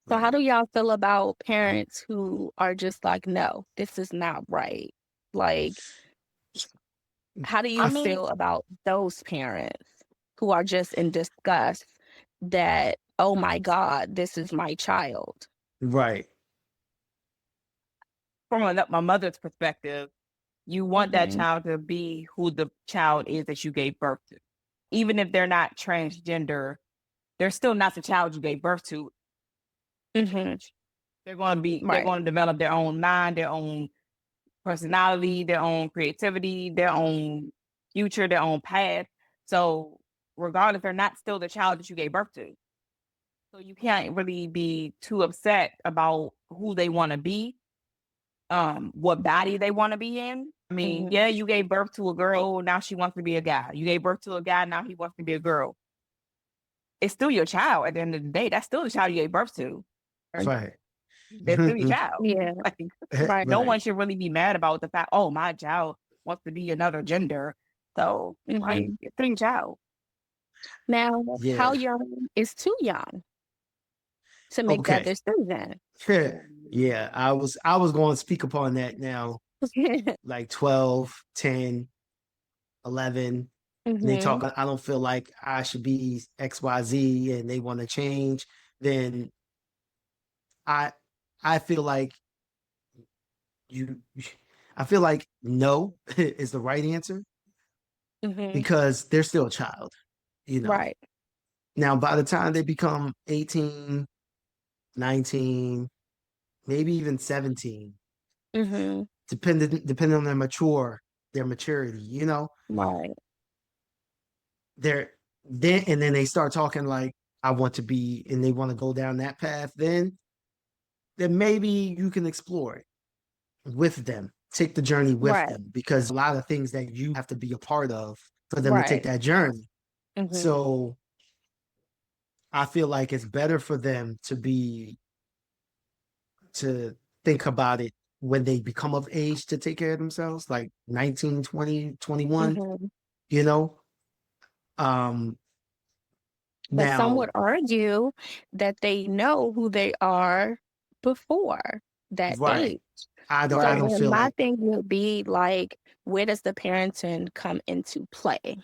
So how right. do y'all feel about parents who are just like, no, this is not right? Like, how do you I mean, feel about those parents who are just in disgust that, oh my God, this is my child? right, from my mother's perspective, you want that Hmm. child to be who the child is that you gave birth to. Even if they're not transgender, they're still not the child you gave birth to. Hmm. They're Right. going to develop their own mind, their own personality, their own creativity, their own future, their own path. So regardless, they're not still the child that you gave birth to. So you can't really be too upset about who they want to be, what body they want to be in. I mean, Hmm. yeah, you gave birth to a girl, now she wants to be a guy. You gave birth to a guy, now he wants to be a girl. It's still your child at the end of the day. That's still the child you gave birth to. right, They're still your child. Yeah. Like, Right. no one right. should really be mad about the fact, oh, my child wants to be another gender. So, like, Hmm. it's still your child. Now, how Yeah. young is too young to make that Okay. decision? Yeah. I was going to speak upon that now, like 12, 10, 11. And they Hmm. talk, I don't feel like I should be XYZ and they want to change, then I I feel like you I feel like no is the right answer Hmm. because they're still a child, you know. Right. Now by the time they become 18, 19, maybe even 17, Hmm. depending on their maturity, Right. they're then they start talking like I want to be, and they want to go down that path, then maybe you can explore it with them, take the journey with Right. them, because a lot of things that you have to be a part of for them to take Right. that journey. Hmm. So I feel like it's better for them to think about it when they become of age to take care of themselves, like 19, 20, 21. Hmm. you know um But some would Now, argue that they know who they are before that right, age. I So Right. don't then feel my like, thing would be like, where does the parenting come into play?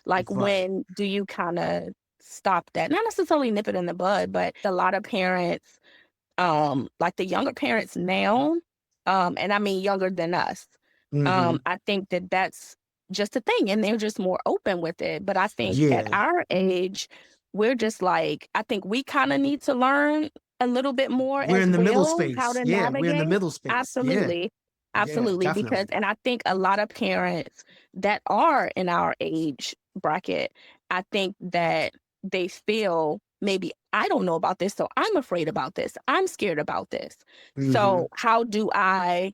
Like, right. when do you kind of stop that? Not necessarily nip it in the bud, but a lot of parents, like the younger parents now, and I mean younger than us, Hmm. I think that that's just a thing, and they're just more open with it. But I think at Yeah, our age, we're just like, I think we kind of need to learn a little bit more we're as in the middle well how space. to Yeah, we're in the navigate. middle space. Yeah, Absolutely. yeah, Absolutely. Because, definitely. and I think a lot of parents that are in our age bracket, I think that they feel maybe I don't know about this, so I'm afraid about this. I'm scared about this. Hmm. So, how do I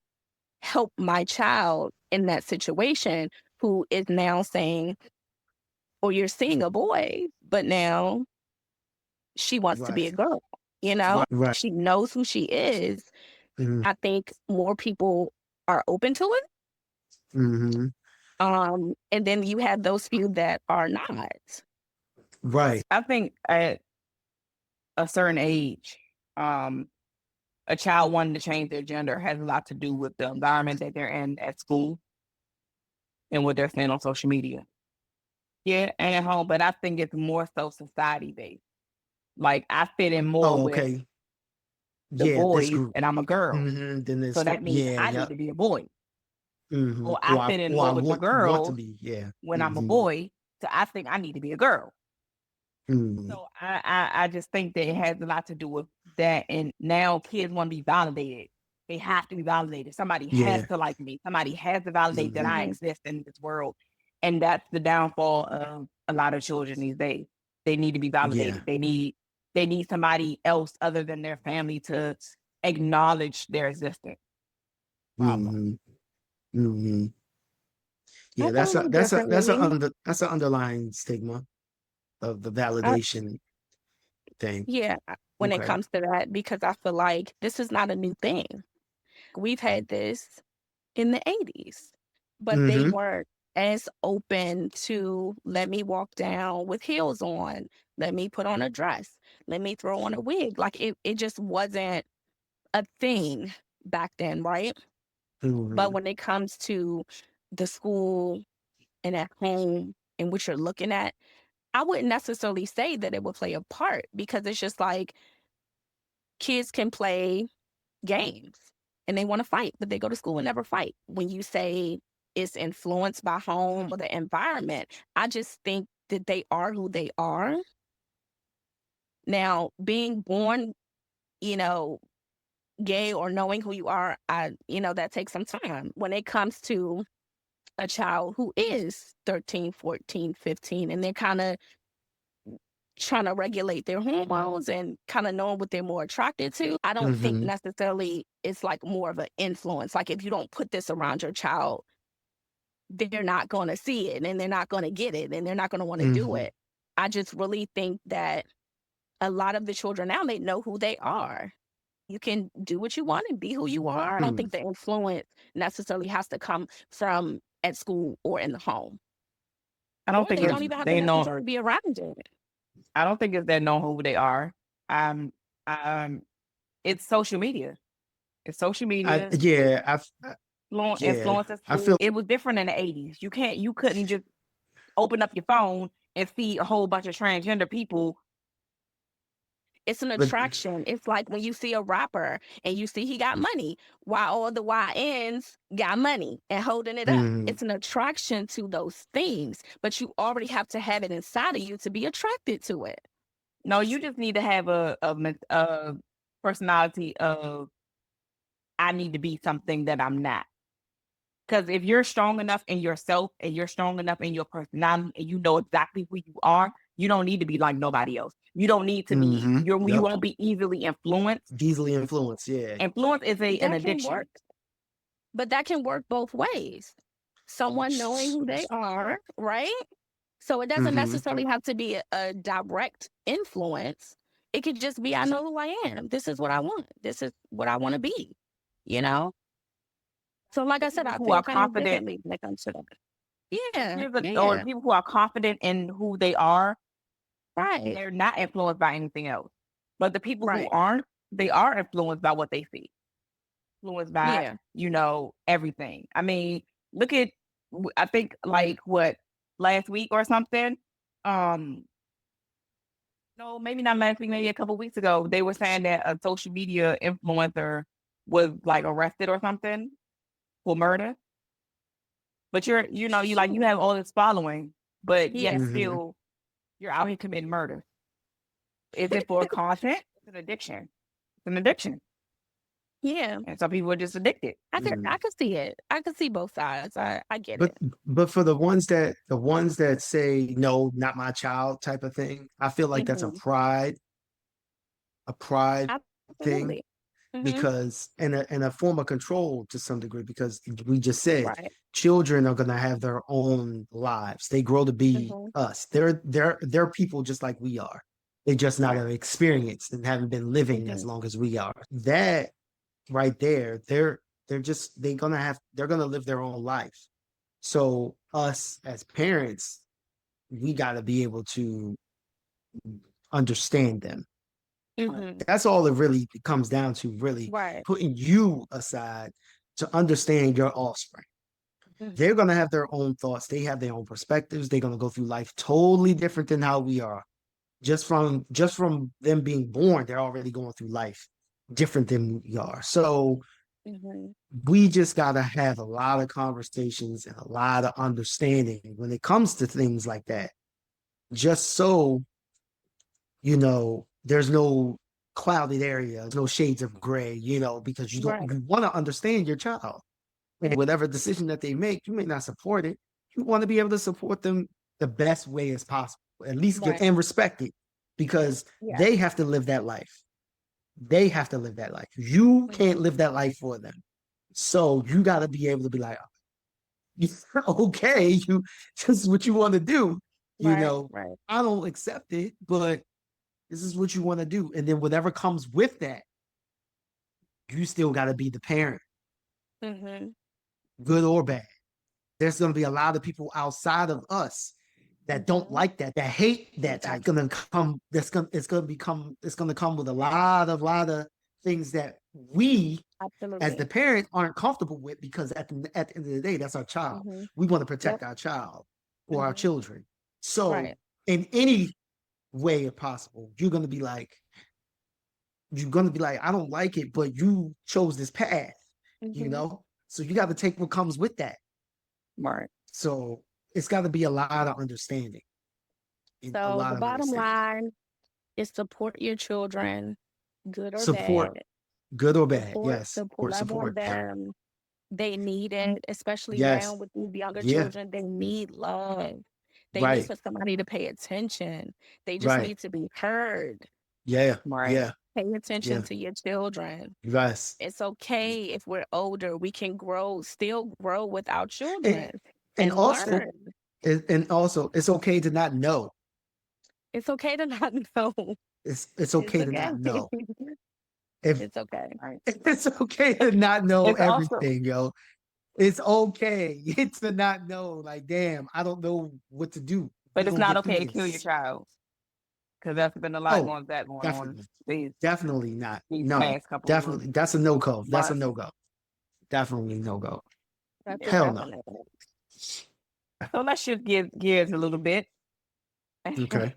help my child in that situation who is now saying, or you're seeing a boy, but now she wants to be Right, a girl, you know? right. She knows who she is. Hmm. I think more people are open to it. Hmm. And then you have those few that are not. Right. I think at a certain age, um, a child wanting to change their gender has a lot to do with the environment that they're in at school and what they're saying on social media. Yeah, and at home, but I think it's more so society based. Like I fit in more Oh, with okay. the Yeah, this boys group. and I'm a girl. Then So this. that means Yeah, I need yep. to be a boy. Or I Or fit in I more with the want to girls be. Yeah. when I'm a boy. So I think I need to be a girl. Hmm. So I just think that it has a lot to do with that. And now kids want to be validated. They have to be validated. Somebody has Yeah. to like me. Somebody has to validate that Hmm. I Mhm. exist in this world. And that's the downfall of a lot of children these days. They need to be Yeah. validated. They need somebody else other than their family to acknowledge their existence. Problem. Hmm. Hmm. I Yeah, found it differently. that's an underlying stigma of the I, validation thing. yeah, when it Okay. comes to that, because I feel like this is not a new thing. We've had this in the 80s, but they Hmm. weren't as open to let me walk down with heels on, let me put on a dress, let me throw on a wig. Like it just wasn't a thing back then, right? But Hmm. when it comes to the school and at home and what you're looking at, I wouldn't necessarily say that it would play a part because it's just like kids can play games and they want to fight, but they go to school and never fight. When you say it's influenced by home or the environment, I just think that they are who they are. Now, being born, you know, gay or knowing who you are, that takes some time. When it comes to a child who is 13, 14, 15, and they're kind of trying to regulate their hormones and kind of knowing what they're more attracted to, I don't think Hmm. necessarily it's like more of an influence. Like if you don't put this around your child, they're not going to see it and they're not going to get it and they're not going to want to do Hmm. it. I just really think that a lot of the children now, they know who they are. You can do what you want and be who you are. I don't think the influence necessarily has to come from at school or in the home, I don't or think they it's don't even have to they know necessarily be around it. I don't think it's that know who they are. Um um it's social media. It's social I media yeah, yeah, influence at I school. feel, It was different in the 80s. You couldn't just open up your phone and see a whole bunch of transgender people. It's an but attraction. It's like when you see a rapper and you see he got money, while all the YNs got money and holding it up. mhm, It's an attraction to those things, but you already have to have it inside of you to be attracted to it. No, you just need to have a personality of I need to be something that I'm not. Because if you're strong enough in yourself and you're strong enough in your personality and you know exactly who you are, you don't need to be like nobody else. You don't need to be, you Yep. won't be easily influenced. Easily influenced. Yeah. Influence is an That can addiction. work, but that can work both ways. Someone knowing who they are, right? So it doesn't Mhm. necessarily have to be a direct influence. It could just be, I know who I am. This is what I want. This is what I want to be, you know? So like I said, I Who feel are kind of confident, differently when it comes to that. Yeah, or yeah, people who are confident in who they are, right, they're not influenced by anything else. But the people who right. aren't, they are influenced by what they see, influenced by, Yeah, everything. I mean, look at, I think like what, last week or something, um, no, maybe not last week, maybe a couple weeks ago, they were saying that a social media influencer was like arrested or something for murder. But you have all this following, but yet yeah, Mhm. still you're out here committing murder. Is it for content? It's an addiction. It's an addiction. yeah. And some people are just addicted. Mhm. I could see it. I could see both sides. I get But it. but for the ones that say no, not my child type of thing, I feel like that's Hmm. a pride thing, Absolutely. Hmm. because and a form of control to some degree, because we just said Right. children are gonna have their own lives. They grow to be Hmm. us. They're people just like we are. They just not Right. have experienced and haven't been living as Hmm. long as we are. That right there, they're gonna live their own life. So us as parents, we got to be able to understand them. Hmm. That's all it really comes down to, really Right. putting you aside to understand your offspring. They're Hmm. going to have their own thoughts. They have their own perspectives. They're going to go through life totally different than how we are. Just from them being born, they're already going through life different than we are. So Hmm. we just got to have a lot of conversations and a lot of understanding when it comes to things like that, just so there's no clouded area, no shades of gray, because Right. you want to understand your child. And whatever decision that they make, you may not support it. You want to be able to support them the best way as possible, at least give Right. and respect it, because Yeah. they have to live that life. They have to live that life. You can't Hmm. live that life for them. So you got to be able to be like, okay, this is what you want to do. You Right. know, Right. I don't accept it, but this is what you want to do. And then whatever comes with that, you still got to be the parent, Hmm. good or bad. There's going to be a lot of people outside of us that don't Hmm. like that hate that type. Exactly. Gonna come. It's gonna come with a lot of things that we as the Absolutely. parent aren't comfortable with, because at the end of the day, that's our child. Hmm. We want to Yep. protect our child or our Hmm. children. So Right. in any way possible, you're gonna be like, I don't like it, but you chose this path, you Hmm. know? So you got to take what comes with that. Right. So it's got to be a lot of understanding. A So lot the of bottom understanding. line is support your children, good or Support, bad. good or bad. Support Yes. the level Support. them. They need it, especially now Yes. with these younger Yeah. children. They need love. They need Right. for somebody to pay attention. They just Right. need to be heard. Yeah. Right. Yeah. Pay attention Yeah. to your children. Yes. It's okay if we're older. We can still grow with our And, children and and also, learn. it's okay to not know. It's okay to not know. It's It's okay to okay. not know. If It's okay. Right. it's okay to not know It's also, everything, yo. It's okay to not know. Like, damn, I don't know what to do. but We're it's gonna not get through okay to kill your this. child because that's been a lot Oh, going on definitely. these Definitely not. these No, past couple of definitely. That's a no go. That's a months. no go. Definitely no go. That's a Yeah. Hell no. definite. So let's shift gears a little bit. Okay.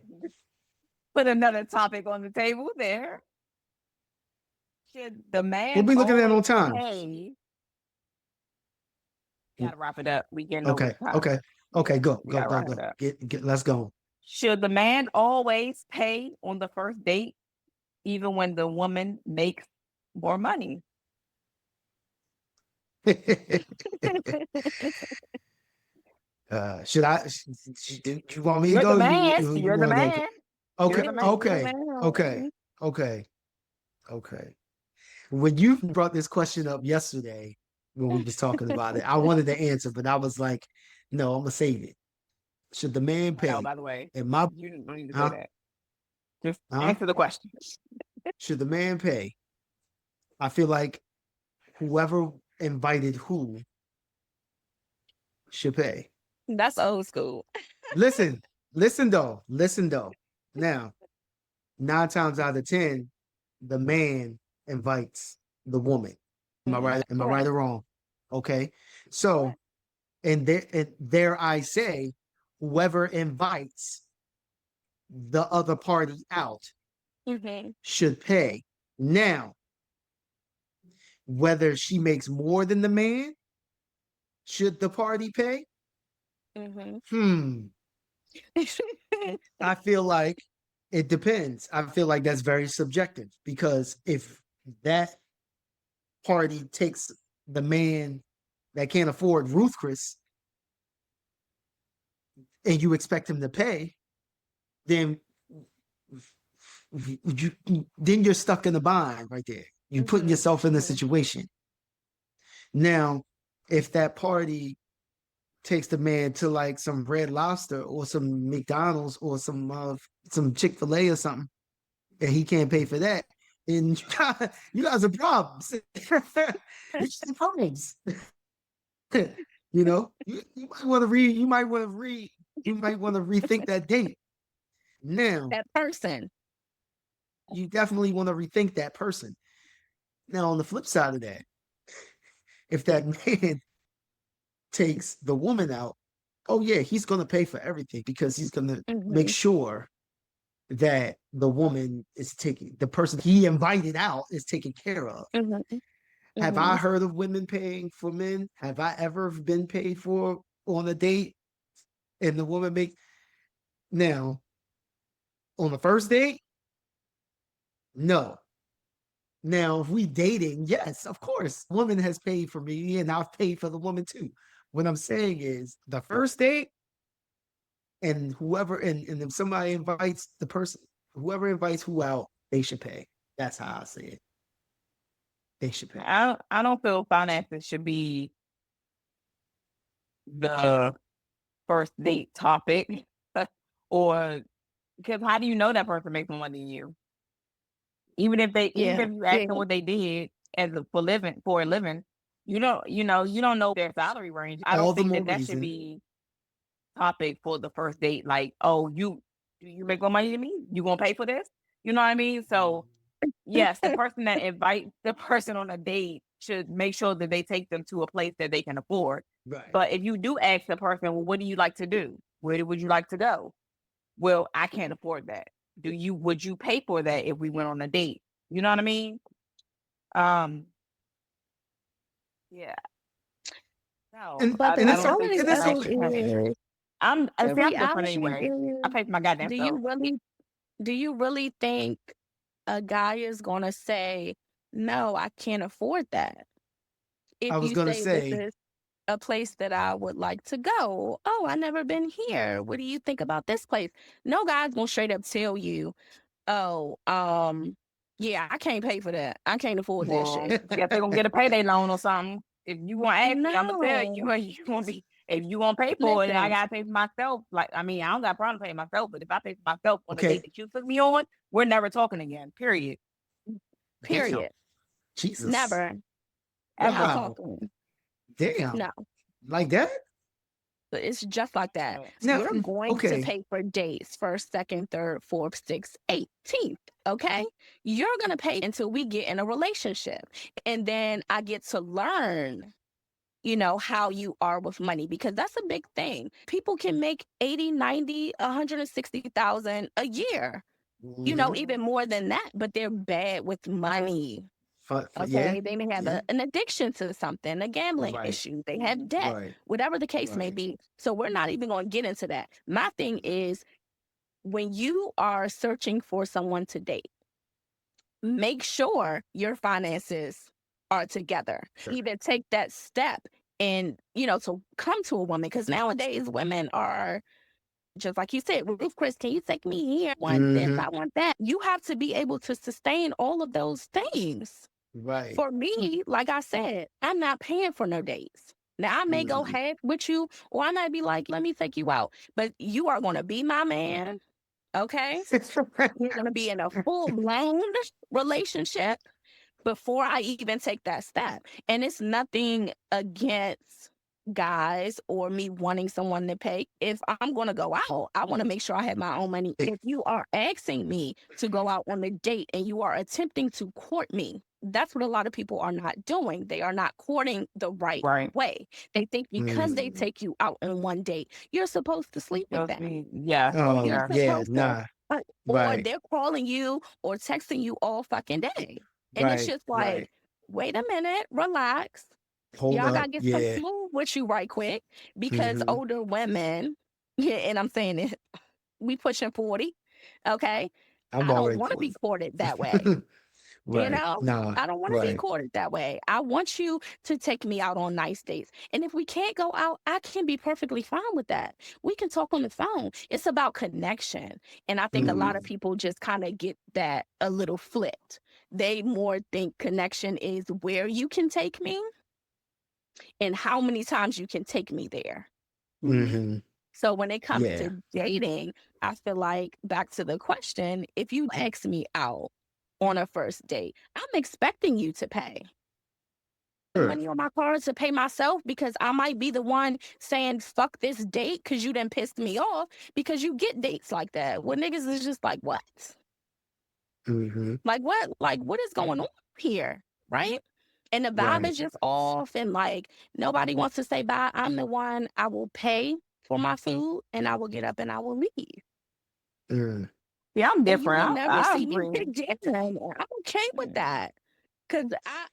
Put another topic on the table there. Should the We'll man be looking at it on always time. pay? Gotta wrap it up. We getting over Okay. the top. Okay. Yeah, Okay. Go. we Go. gotta Go. wrap it Go. up. Let's go. Should the man always pay on the first date, even when the woman makes more money? Should I? Do you want me to You're the go? man. You You're the want to go? man. You're Okay, the man. okay, okay, okay, okay. When you brought this question up yesterday, when we was talking about it, I wanted to answer, but I was like, no, I'm gonna save it. Should the man No, pay? by the way, And my you don't need to say huh? that. Just Huh? answer the question. Should the man pay? I feel like whoever invited who should pay. That's old school. Listen, listen though. Now, 9 times out of 10, the man invites the woman. Am I right? Am I right Correct. or wrong? Okay. So, and there I say, whoever invites the other party out Mm-hmm. should pay. Now, whether she makes more than the man, should the party pay? Mm-hmm. I feel like it depends. I feel like that's very subjective because if that party takes the man that can't afford Ruth Chris and you expect him to pay, then you're stuck in the bind right there. You're putting yourself in a situation. Now, if that party takes the man to like some Red Lobster or some McDonald's or some Chick-fil-A or something, and he can't pay for that, and you guys are problems. You some problems. You might want to read. You might want to read. You might want to rethink that date. Now, That person. you definitely want to rethink that person. Now, on the flip side of that, if that man takes the woman out, oh yeah, he's gonna pay for everything because he's gonna make Mm-hmm. sure that the woman is taking the person he invited out is taken care of. Mm-hmm. Have I heard of women paying for men? Have I ever been paid for on a date and the woman make now on the first date? No. Now, if we dating, yes, of course, woman has paid for me and I've paid for the woman too. What I'm saying is the first date and and if somebody invites the person, whoever invites who out, they should pay. That's how I say it. They should pay. I don't feel finances should be the first date topic, or because how do you know that person makes more money than you? Even if Yeah. you ask them what they did for a living, you don't know their salary range. I All don't the think more that should reason. be topic for the first date. Like, oh, do you make more money than me? You gonna pay for this? You know what I mean? So yes, the person that invites the person on a date should make sure that they take them to a place that they can afford. Right. But if you do ask the person, well, what do you like to do? Where would you like to go? Well, I can't afford that. Would you pay for that if we went on a date? You know what I mean? Um, yeah. No, And But and the I it's don't think reality and I it's of don't it okay. think that is, I the see I'm different reality anyway. I is, pay for my goddamn do self. you really do you really think a guy is gonna say, no, I can't afford that? I If was you gonna say this say, is a place that I would like to go. Oh, I never been here. What do you think about this place? No guy's gonna straight up tell you, oh, yeah, I can't pay for that. I can't afford that Well, shit. guess they're gonna get a payday loan or something. If you want to ask me, I'm gonna tell you. No. You gonna be if you want to pay for it, I Listen, gotta pay for myself. Like I mean, I don't got a problem paying myself, but if I pay for myself on a date okay, that you took me on, we're never talking again. Period. damn, period. Jesus, Never, ever Ever. wow, talking. damn, No. like that. But it's just like that. Now, You're going to okay, pay for dates first, second, third, fourth, sixth, 18th. Okay. You're going to pay until we get in a relationship. And then I get to learn, how you are with money because that's a big thing. People can make 80, 90, 160,000 a year, mhm. even more than that, but they're bad with money. Yeah, Okay, they may have yeah, an addiction to something, a gambling right, issue, they have debt, right, whatever the case may right. be. So we're not even going to get into that. My thing is when you are searching for someone to date, make sure your finances are together. Sure. Even take that step and, to come to a woman. Because nowadays women are, just like you said, Ruth Chris, can you take me here? I want this, Mm-hmm. I want that. You have to be able to sustain all of those things. Right. For me, like I said, I'm not paying for no dates. Now I may go Mhm. half with you, or I might be like, let me take you out. But you are gonna be my man, okay? We're gonna be in a full-blown relationship before I even take that step. And it's nothing against guys or me wanting someone to pay. If I'm going to go out, I want to make sure I have my own money. If you are asking me to go out on a date and you are attempting to court me, that's what a lot of people are not doing. They are not courting the right Right. way. They think because they Mm. take you out on one date, you're supposed to sleep with them. Yeah. Oh, You're Yeah. yeah, supposed to, nah. or Right. they're calling you or texting you all fucking day. And it's Right. just Right. like, wait a minute, relax. Hold Y'all up. gotta get some Yeah. smooth with you right quick because Mm-hmm. older women, yeah, and I'm saying it, we pushing 40. Okay. I'm I don't already want to be 40. courted that way. Right. Nah. I don't want to be Right. courted that way. I want you to take me out on nice dates. And if we can't go out, I can be perfectly fine with that. We can talk on the phone. It's about connection. And I think a lot of Mm. people just kind of get that a little flipped. They more think connection is where you can take me and how many times you can take me there. Mm-hmm. So when it comes Yeah. to dating, I feel like back to the question, if you ask me out on a first date, I'm expecting you to pay. Sure. Money on my card to pay myself because I might be the one saying fuck this date because you done pissed me off because you get dates like that. Well, niggas is just like, what? Mm-hmm. Like what? Like what is going on here? Right? And the vibe Right. is just off and like nobody wants to say bye. I'm the one, I will pay for my food and I will get up and I will leave. Mm. Yeah, I'm And you will different. never I see me agree. get dinner. I'm okay with that. Cause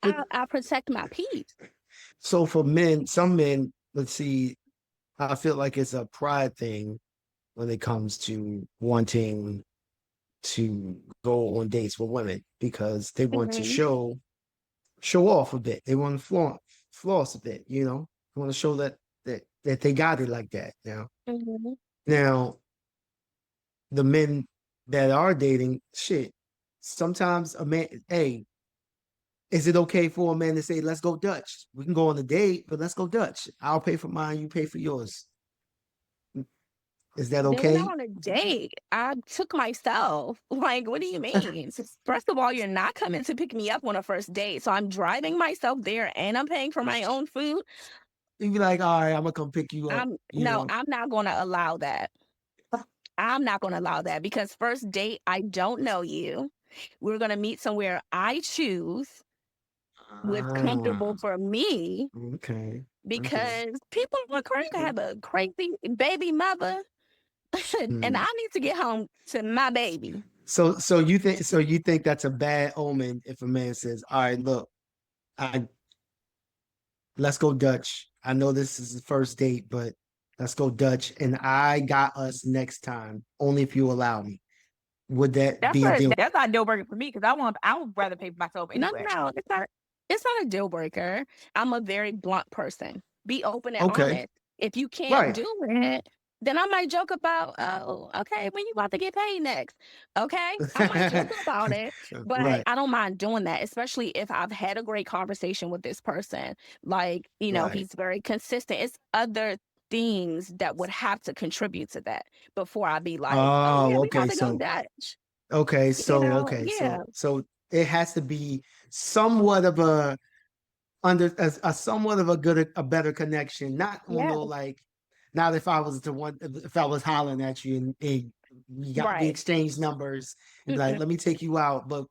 But I protect my peace. so for men, some men, let's see, I feel like it's a pride thing when it comes to wanting to go on dates with women because they want to Mhm. show off a bit. They want to floss a bit, you know. They want to show that they got it like that now. Mhm. Now, the men that are dating, shit, sometimes a man, hey, is it okay for a man to say, let's go Dutch? We can go on a date, but let's go Dutch. I'll pay for mine, you pay for yours. Is that They were not okay? on a date. I took myself. Like, what do you mean? First of all, you're not coming to pick me up on a first date. So I'm driving myself there and I'm paying for my own food. You'd be like, all right, I'm gonna come pick you up, you No, know. I'm not gonna allow that. I'm not gonna allow that because first date, I don't know you. We're gonna meet somewhere I choose what's comfortable Ah, for me okay. Okay. because people are crazy have a crazy baby mother and Hmm. I need to get home to my baby. So you think that's a bad omen if a man says, all right, look, I let's go Dutch. I know this is the first date, but let's go Dutch. And I got us next time, only if you allow me. Would that be a deal? That's not a deal breaker for me because I would rather pay for myself No, anyway. no, it's not a deal breaker. I'm a very blunt person. Be open and Okay. honest. If you can't Right. do it, then I might joke about, oh, okay, when you about to get paid next? Okay. I might joke about it, but Right. I don't mind doing that, especially if I've had a great conversation with this person. Like, Right. he's very consistent. It's other things that would have to contribute to that before I be like, oh yeah, Oh, we about okay. to go So Dutch. okay, so okay, Yeah. so it has to be somewhat of a a somewhat of a better connection, not on Yeah. the like, not if I was to want if I was hollering at you and we Right. exchanged numbers and be like, Mm-mm. let me take you out, but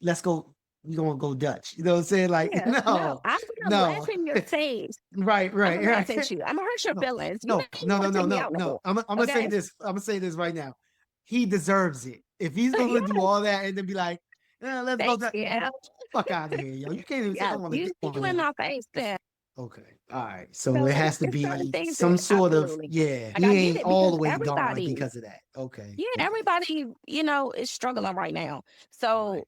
let's go, we gonna go Dutch. You know what I'm saying? Like, Yeah, no, no, I'm gonna laugh no. in your face. Right, I'm right, gonna laugh right. at you. I'm gonna hurt your No, feelings. You no, don't even no, no, want to no, take me no, out no no. more. I'm gonna say Okay? this. I'm gonna say this right now. He deserves it. If he's gonna do Yeah, all that and then be like, let's go thank to you. fuck out of here, yo. You can't even say I Yeah, want to get you one in now. my face then. Okay, all right. So So it has to it's certain be things some that sort of, absolutely. yeah. Like He I get ain't it all because the way gone everybody, because of that. Okay, yeah, okay. everybody, is struggling right now. Right. So,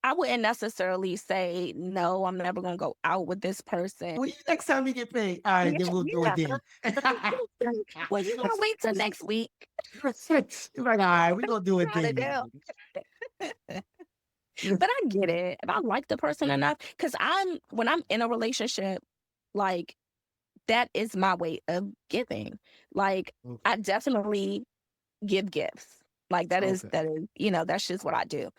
I wouldn't necessarily say, no, I'm never going to go out with this person. Well, next time you get paid, all right, then we'll do it then. Well, you going to wait till next week. Right, all right, we're going to do it Try to then. But I get it. If I like the person enough, because when I'm in a relationship, like, that is my way of giving. Like, Okay. I definitely give gifts. Like, that is, that's just what I do.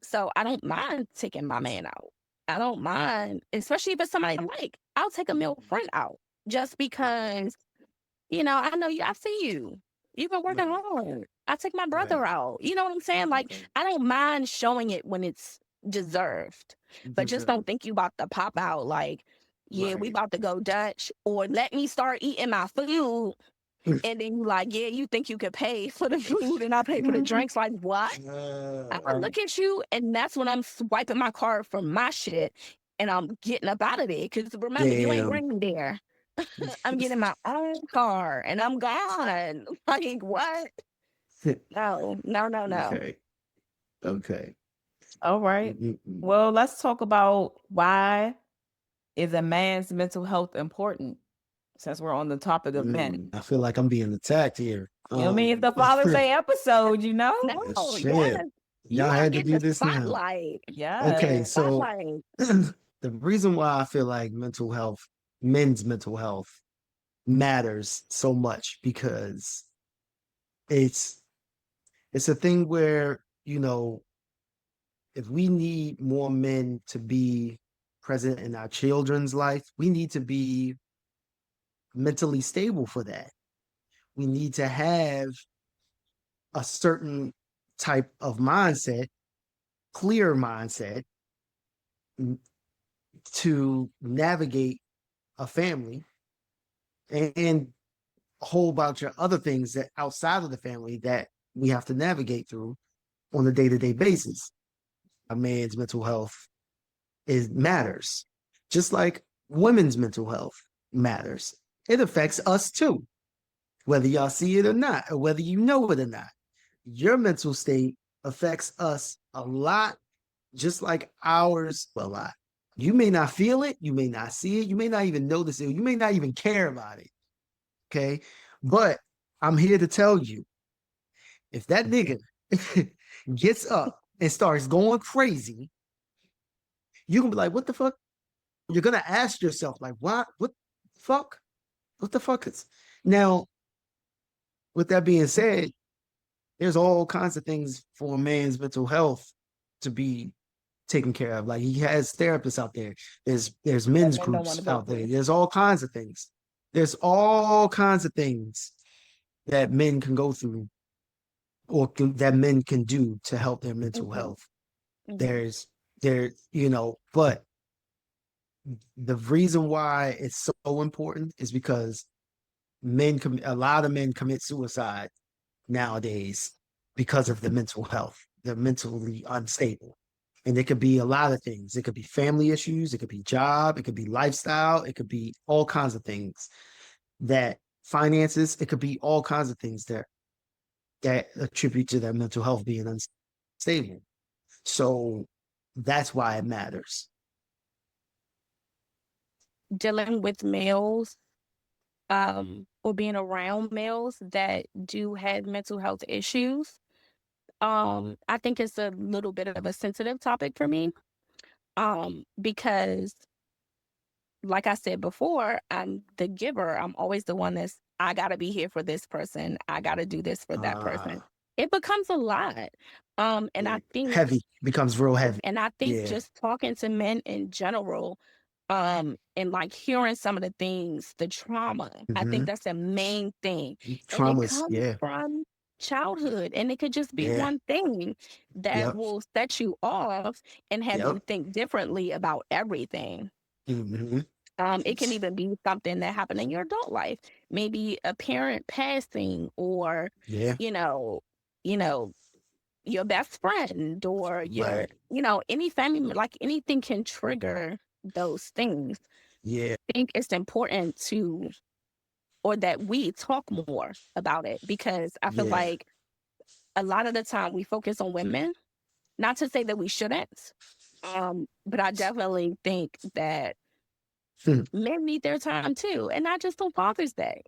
So I don't mind taking my man out. I don't mind, especially if it's somebody I like. I'll take a male friend out just because, I know you. I see you. You've been working Right. hard. I take my brother Right. out. You know what I'm saying? Like, Okay. I don't mind showing it when it's deserved, but just don't think you about to pop out like, yeah, we Right. about to go Dutch, or let me start eating my food. And then you like, yeah, you think you could pay for the food and I pay for the drinks. Like, what? I look at you, and that's when I'm swiping my card for my shit, and I'm getting up out of there. Because remember, you ain't bring me there. I'm getting my own car, and I'm gone. Like, what? No. Okay. Okay. All right. Mm-mm. Well, let's talk about why is a man's mental health important? Since we're on the topic of men. I feel like I'm being attacked here. You know what I mean? It's the Father's Day episode, you know? No, Shit. yes. Y'all had to get do the this now. spotlight. Yeah. Okay, so Spotlight. the reason why I feel like men's mental health matters so much because it's a thing where, if we need more men to be present in our children's life, we need to be mentally stable for that. We need to have a certain type of mindset, clear mindset to navigate a family and a whole bunch of other things that outside of the family that we have to navigate through on a day-to-day basis. A man's mental health matters, just like women's mental health matters. It affects us too, whether y'all see it or not, or whether you know it or not. Your mental state affects us a lot, just like ours a lot. You may not feel it, you may not see it, you may not even notice it, you may not even care about it. Okay. But I'm here to tell you, if that nigga gets up and starts going crazy, you're gonna be like, what the fuck? You're gonna ask yourself, like, what the fuck? What the fuck is now? With that being said, there's all kinds of things for a man's mental health to be taken care of. Like, he has therapists out there. There's men's groups out there. There's all kinds of things. There's all kinds of things that men can go through or that men can do to help their mental health. But the reason why it's so important is because a lot of men commit suicide nowadays because of the mental health. They're mentally unstable. And it could be a lot of things. It could be family issues, it could be job, it could be lifestyle, it could be all kinds of things that finances, it could be all kinds of things that attribute to their mental health being unstable. So that's why it matters. Dealing with males, or being around males that do have mental health issues, I think it's a little bit of a sensitive topic for me, because like I said before, I'm the giver. I'm always the one I gotta be here for this person. I gotta do this for that person. It becomes a lot. And I think heavy becomes real heavy. And I think just talking to men in general, and like hearing some of the things, the trauma, I think that's the main thing. And it comes from childhood, and it could just be one thing that will set you off and have you think differently about everything. It can even be something that happened in your adult life, maybe a parent passing, or you know, your best friend, or your, any family, like anything can trigger those things. I think it's important that we talk more about it, because I feel like a lot of the time we focus on women Not to say that we shouldn't, but I definitely think that men need their time too, and not just on Father's Day,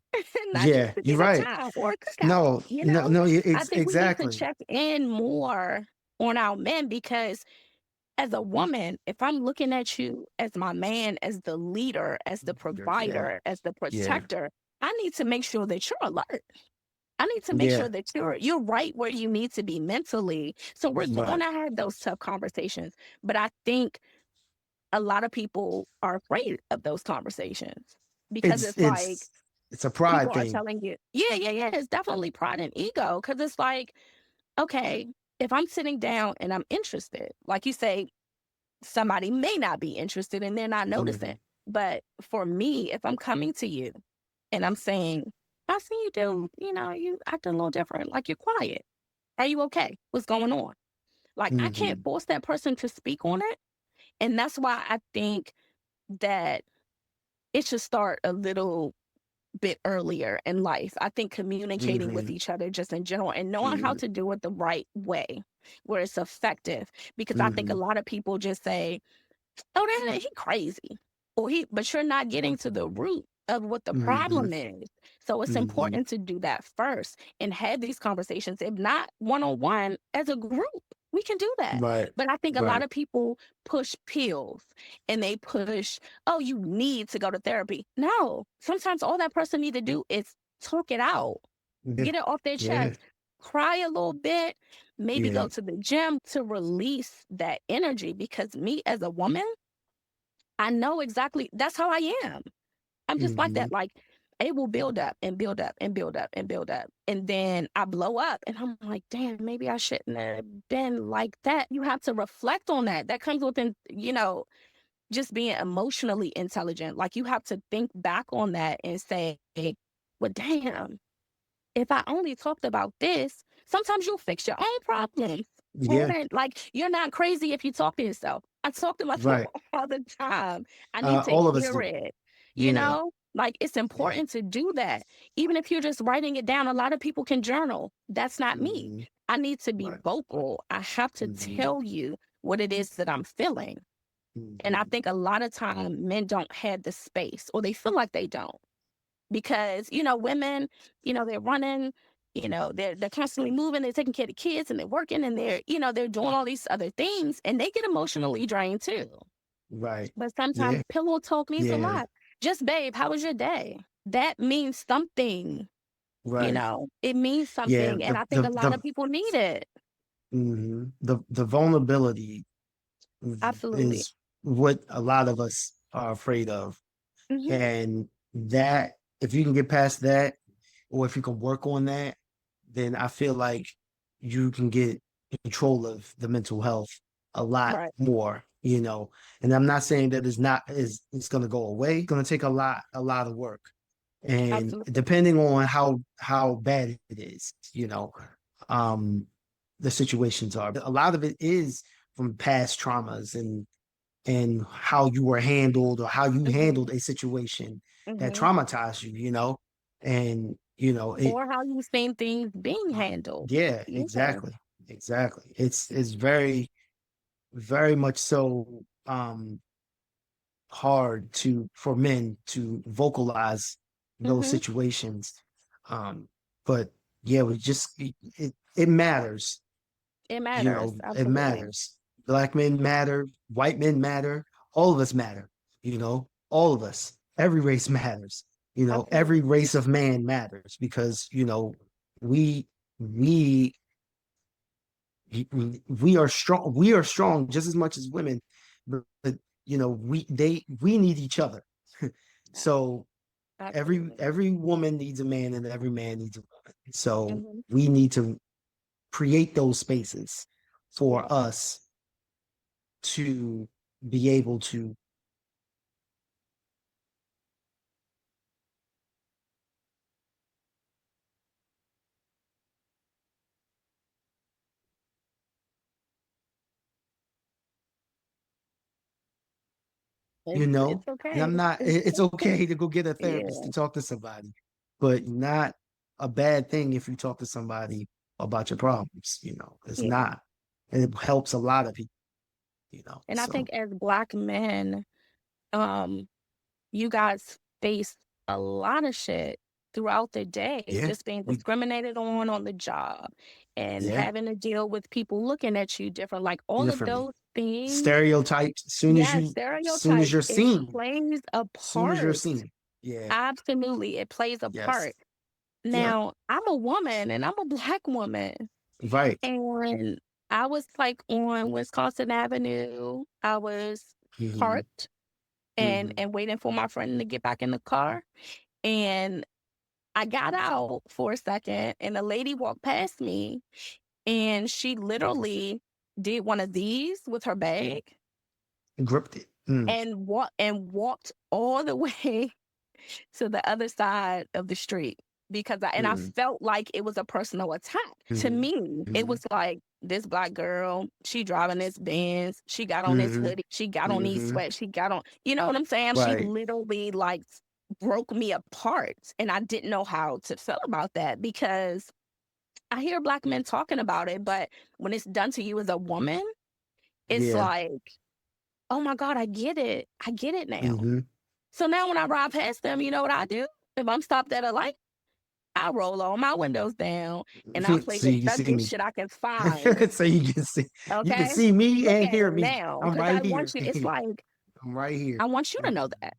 not just Yeah, the you're dinner right. time or a cookout. No, You no, know, no, I think we need to exactly. check in more on our men because as a woman, if I'm looking at you as my man, as the leader, as the Yeah, provider, as the yeah, protector, I need to make sure that you're alert. I need to make yeah, sure that you're right where you need to be mentally. So we're right. going to have those tough conversations. But I think a lot of people are afraid of those conversations because It's it's like it's it's a people pride are thing. telling you, yeah, yeah, yeah, it's definitely pride and ego. Because it's like, okay, if I'm sitting down and I'm interested, like you say, somebody may not be interested and they're not noticing. Mhm, But for me, if I'm coming to you and I'm saying, I see you do, you acting a little different, like you're quiet. Are you okay? What's going on? Like, I can't mhm, force that person to speak on it. And that's why I think that it should start a little bit earlier in life. I think communicating with mhm, each other just in general and knowing how mhm, to do it the right way where it's effective. Because I think a mhm, lot of people just say, oh, he crazy. But you're not getting to the root of what the mhm, problem is. So it's mhm. important to do that first and have these conversations. If not one on one, as a group, we can do that. Right, But I think a lot right. of people push pills and they push, oh, you need to go to therapy. No, sometimes all that person need to do is talk it out, Yeah, get it off their yeah, chest, cry a little bit, maybe yeah. go to the gym to release that energy. Because me as a woman, I know exactly that's how I am. I'm just like Mhm, that. Like it will build up and build up and build up and build up. And then I blow up and I'm like, damn, maybe I shouldn't have been like that. You have to reflect on that. That comes within, just being emotionally intelligent. Like you have to think back on that and say, well, damn, if I only talked about this, sometimes you'll fix your own problems. yeah, Like you're not crazy if you talk to yourself. I talk to myself right. all the time. I need to All of us hear do. it. Yeah, Like it's yeah. important to do that. Even if you're just writing it down, a lot of people can journal. That's not me. Mhm, I need to be right. vocal. I have to Mhm, tell you what it is that I'm feeling. And I mhm. think a lot of time men don't have the space or they feel like they don't because women they're running, they're constantly moving, they're taking care of the kids and they're working and they're doing all these other things and they get emotionally drained too. Right. But sometimes Yeah, pillow talk means a yeah, lot. Just, babe, how was your day? That means something. right. It means Yeah, something, and I think a lot of people need it. the vulnerability Absolutely. is what a lot of us are afraid of. Hmm. And that, if you can get past that, or if you can work on that, then I feel like you can get control of the mental health a lot Right. more, you know. And I'm not saying that it's gonna go away. It's gonna take a lot of work. And Absolutely. depending on how bad it is, um the situations are. A lot of it is from past traumas and how you were handled or how you Hmm. handled a situation that Hmm. traumatized you, and it. Or how you've seen things being handled. Yeah, Yeah. exactly, exactly. It's very very much so hard for men to vocalize those Hmm. situations, but yeah, it matters. It matters. It Absolutely. matters. Black men matter, white men matter, all of us matter, all of us. Every race matters, every Absolutely. race of man matters because, we we we are strong. We are strong just as much as women, but we need each other. So Absolutely. every woman needs a man and every man needs a woman. So Hmm. we need to create those spaces Yeah. for us to be able to. It's And okay. I'm not, it's okay to go get a therapist Yeah. to talk to somebody, but not a bad thing if you talk to somebody about your problems, it's Yeah. not. and it helps a lot of people, And I so think as Black men, um, you guys face a lot of shit throughout the day, yeah, just being we discriminated on the job and yeah, having to deal with people looking at you different. Like all of differently. those things, Stereotypes, yes, soon as stereotypes, you're it seen, plays a soon as you're part. seen. Yeah, Absolutely, it plays a yes, part. yeah, Now, I'm a woman and I'm a Black woman. right. And I was like on Wisconsin Avenue. I was Hmm. parked and Hmm. waiting for my friend to get back in the car. And I got out for a second and a lady walked past me and she literally did one of these with her bag Gripped it. Mm. and walked all the way to the other side of the street because I Mm. felt like it was a personal attack. To Hmm. me, it Hmm. was like this Black girl, she driving this Benz, she got on this Hmm. hoodie, she got on these Hmm. sweats, she got on, you know what I'm saying? She Right. literally like broke me apart and I didn't know how to feel about that because I hear Black men talking about it, but when it's done to you as a woman, it's Yeah. like, oh my God, I get it. I get it now. Hmm. So now when I ride past them, you know what I do? If I'm stopped at a light, I roll all my windows down and I play So the you can see thuggish me. shit I can find. So you can Okay? see me Look and at hear it me. now. I'm Cause right I here. want you, it's like, I'm right here. I want you to know that.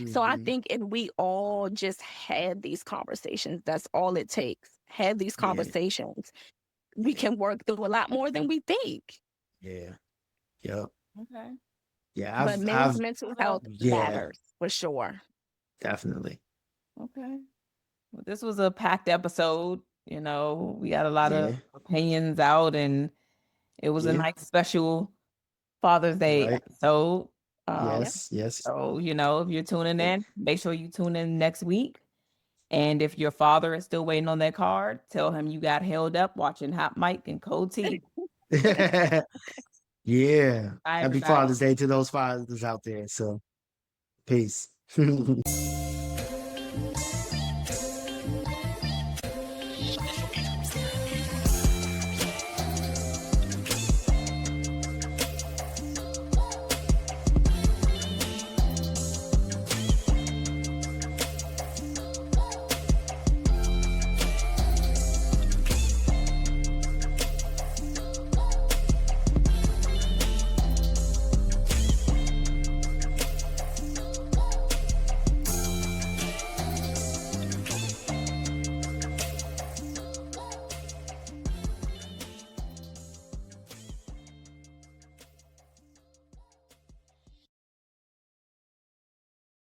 So I Hmm. think if we all just had these conversations, that's all it takes. Have these Yeah. conversations. We Yeah. can work through a lot more than we think. Yeah. Yep. Okay. Yeah. But men's mental health Yeah, matters for sure. definitely. Okay. Well, this was a packed episode. We got a lot of Yeah. opinions out, and it was a Yeah. nice special Father's Day Right. episode. Yep. Yes. Yes. So, if you're tuning in, make sure you tune in next week. And if your father is still waiting on that card, tell him you got held up watching Hot Mike and Cold Tea. Yeah. Bye, Happy everybody. Father's Day to those fathers out there. So peace.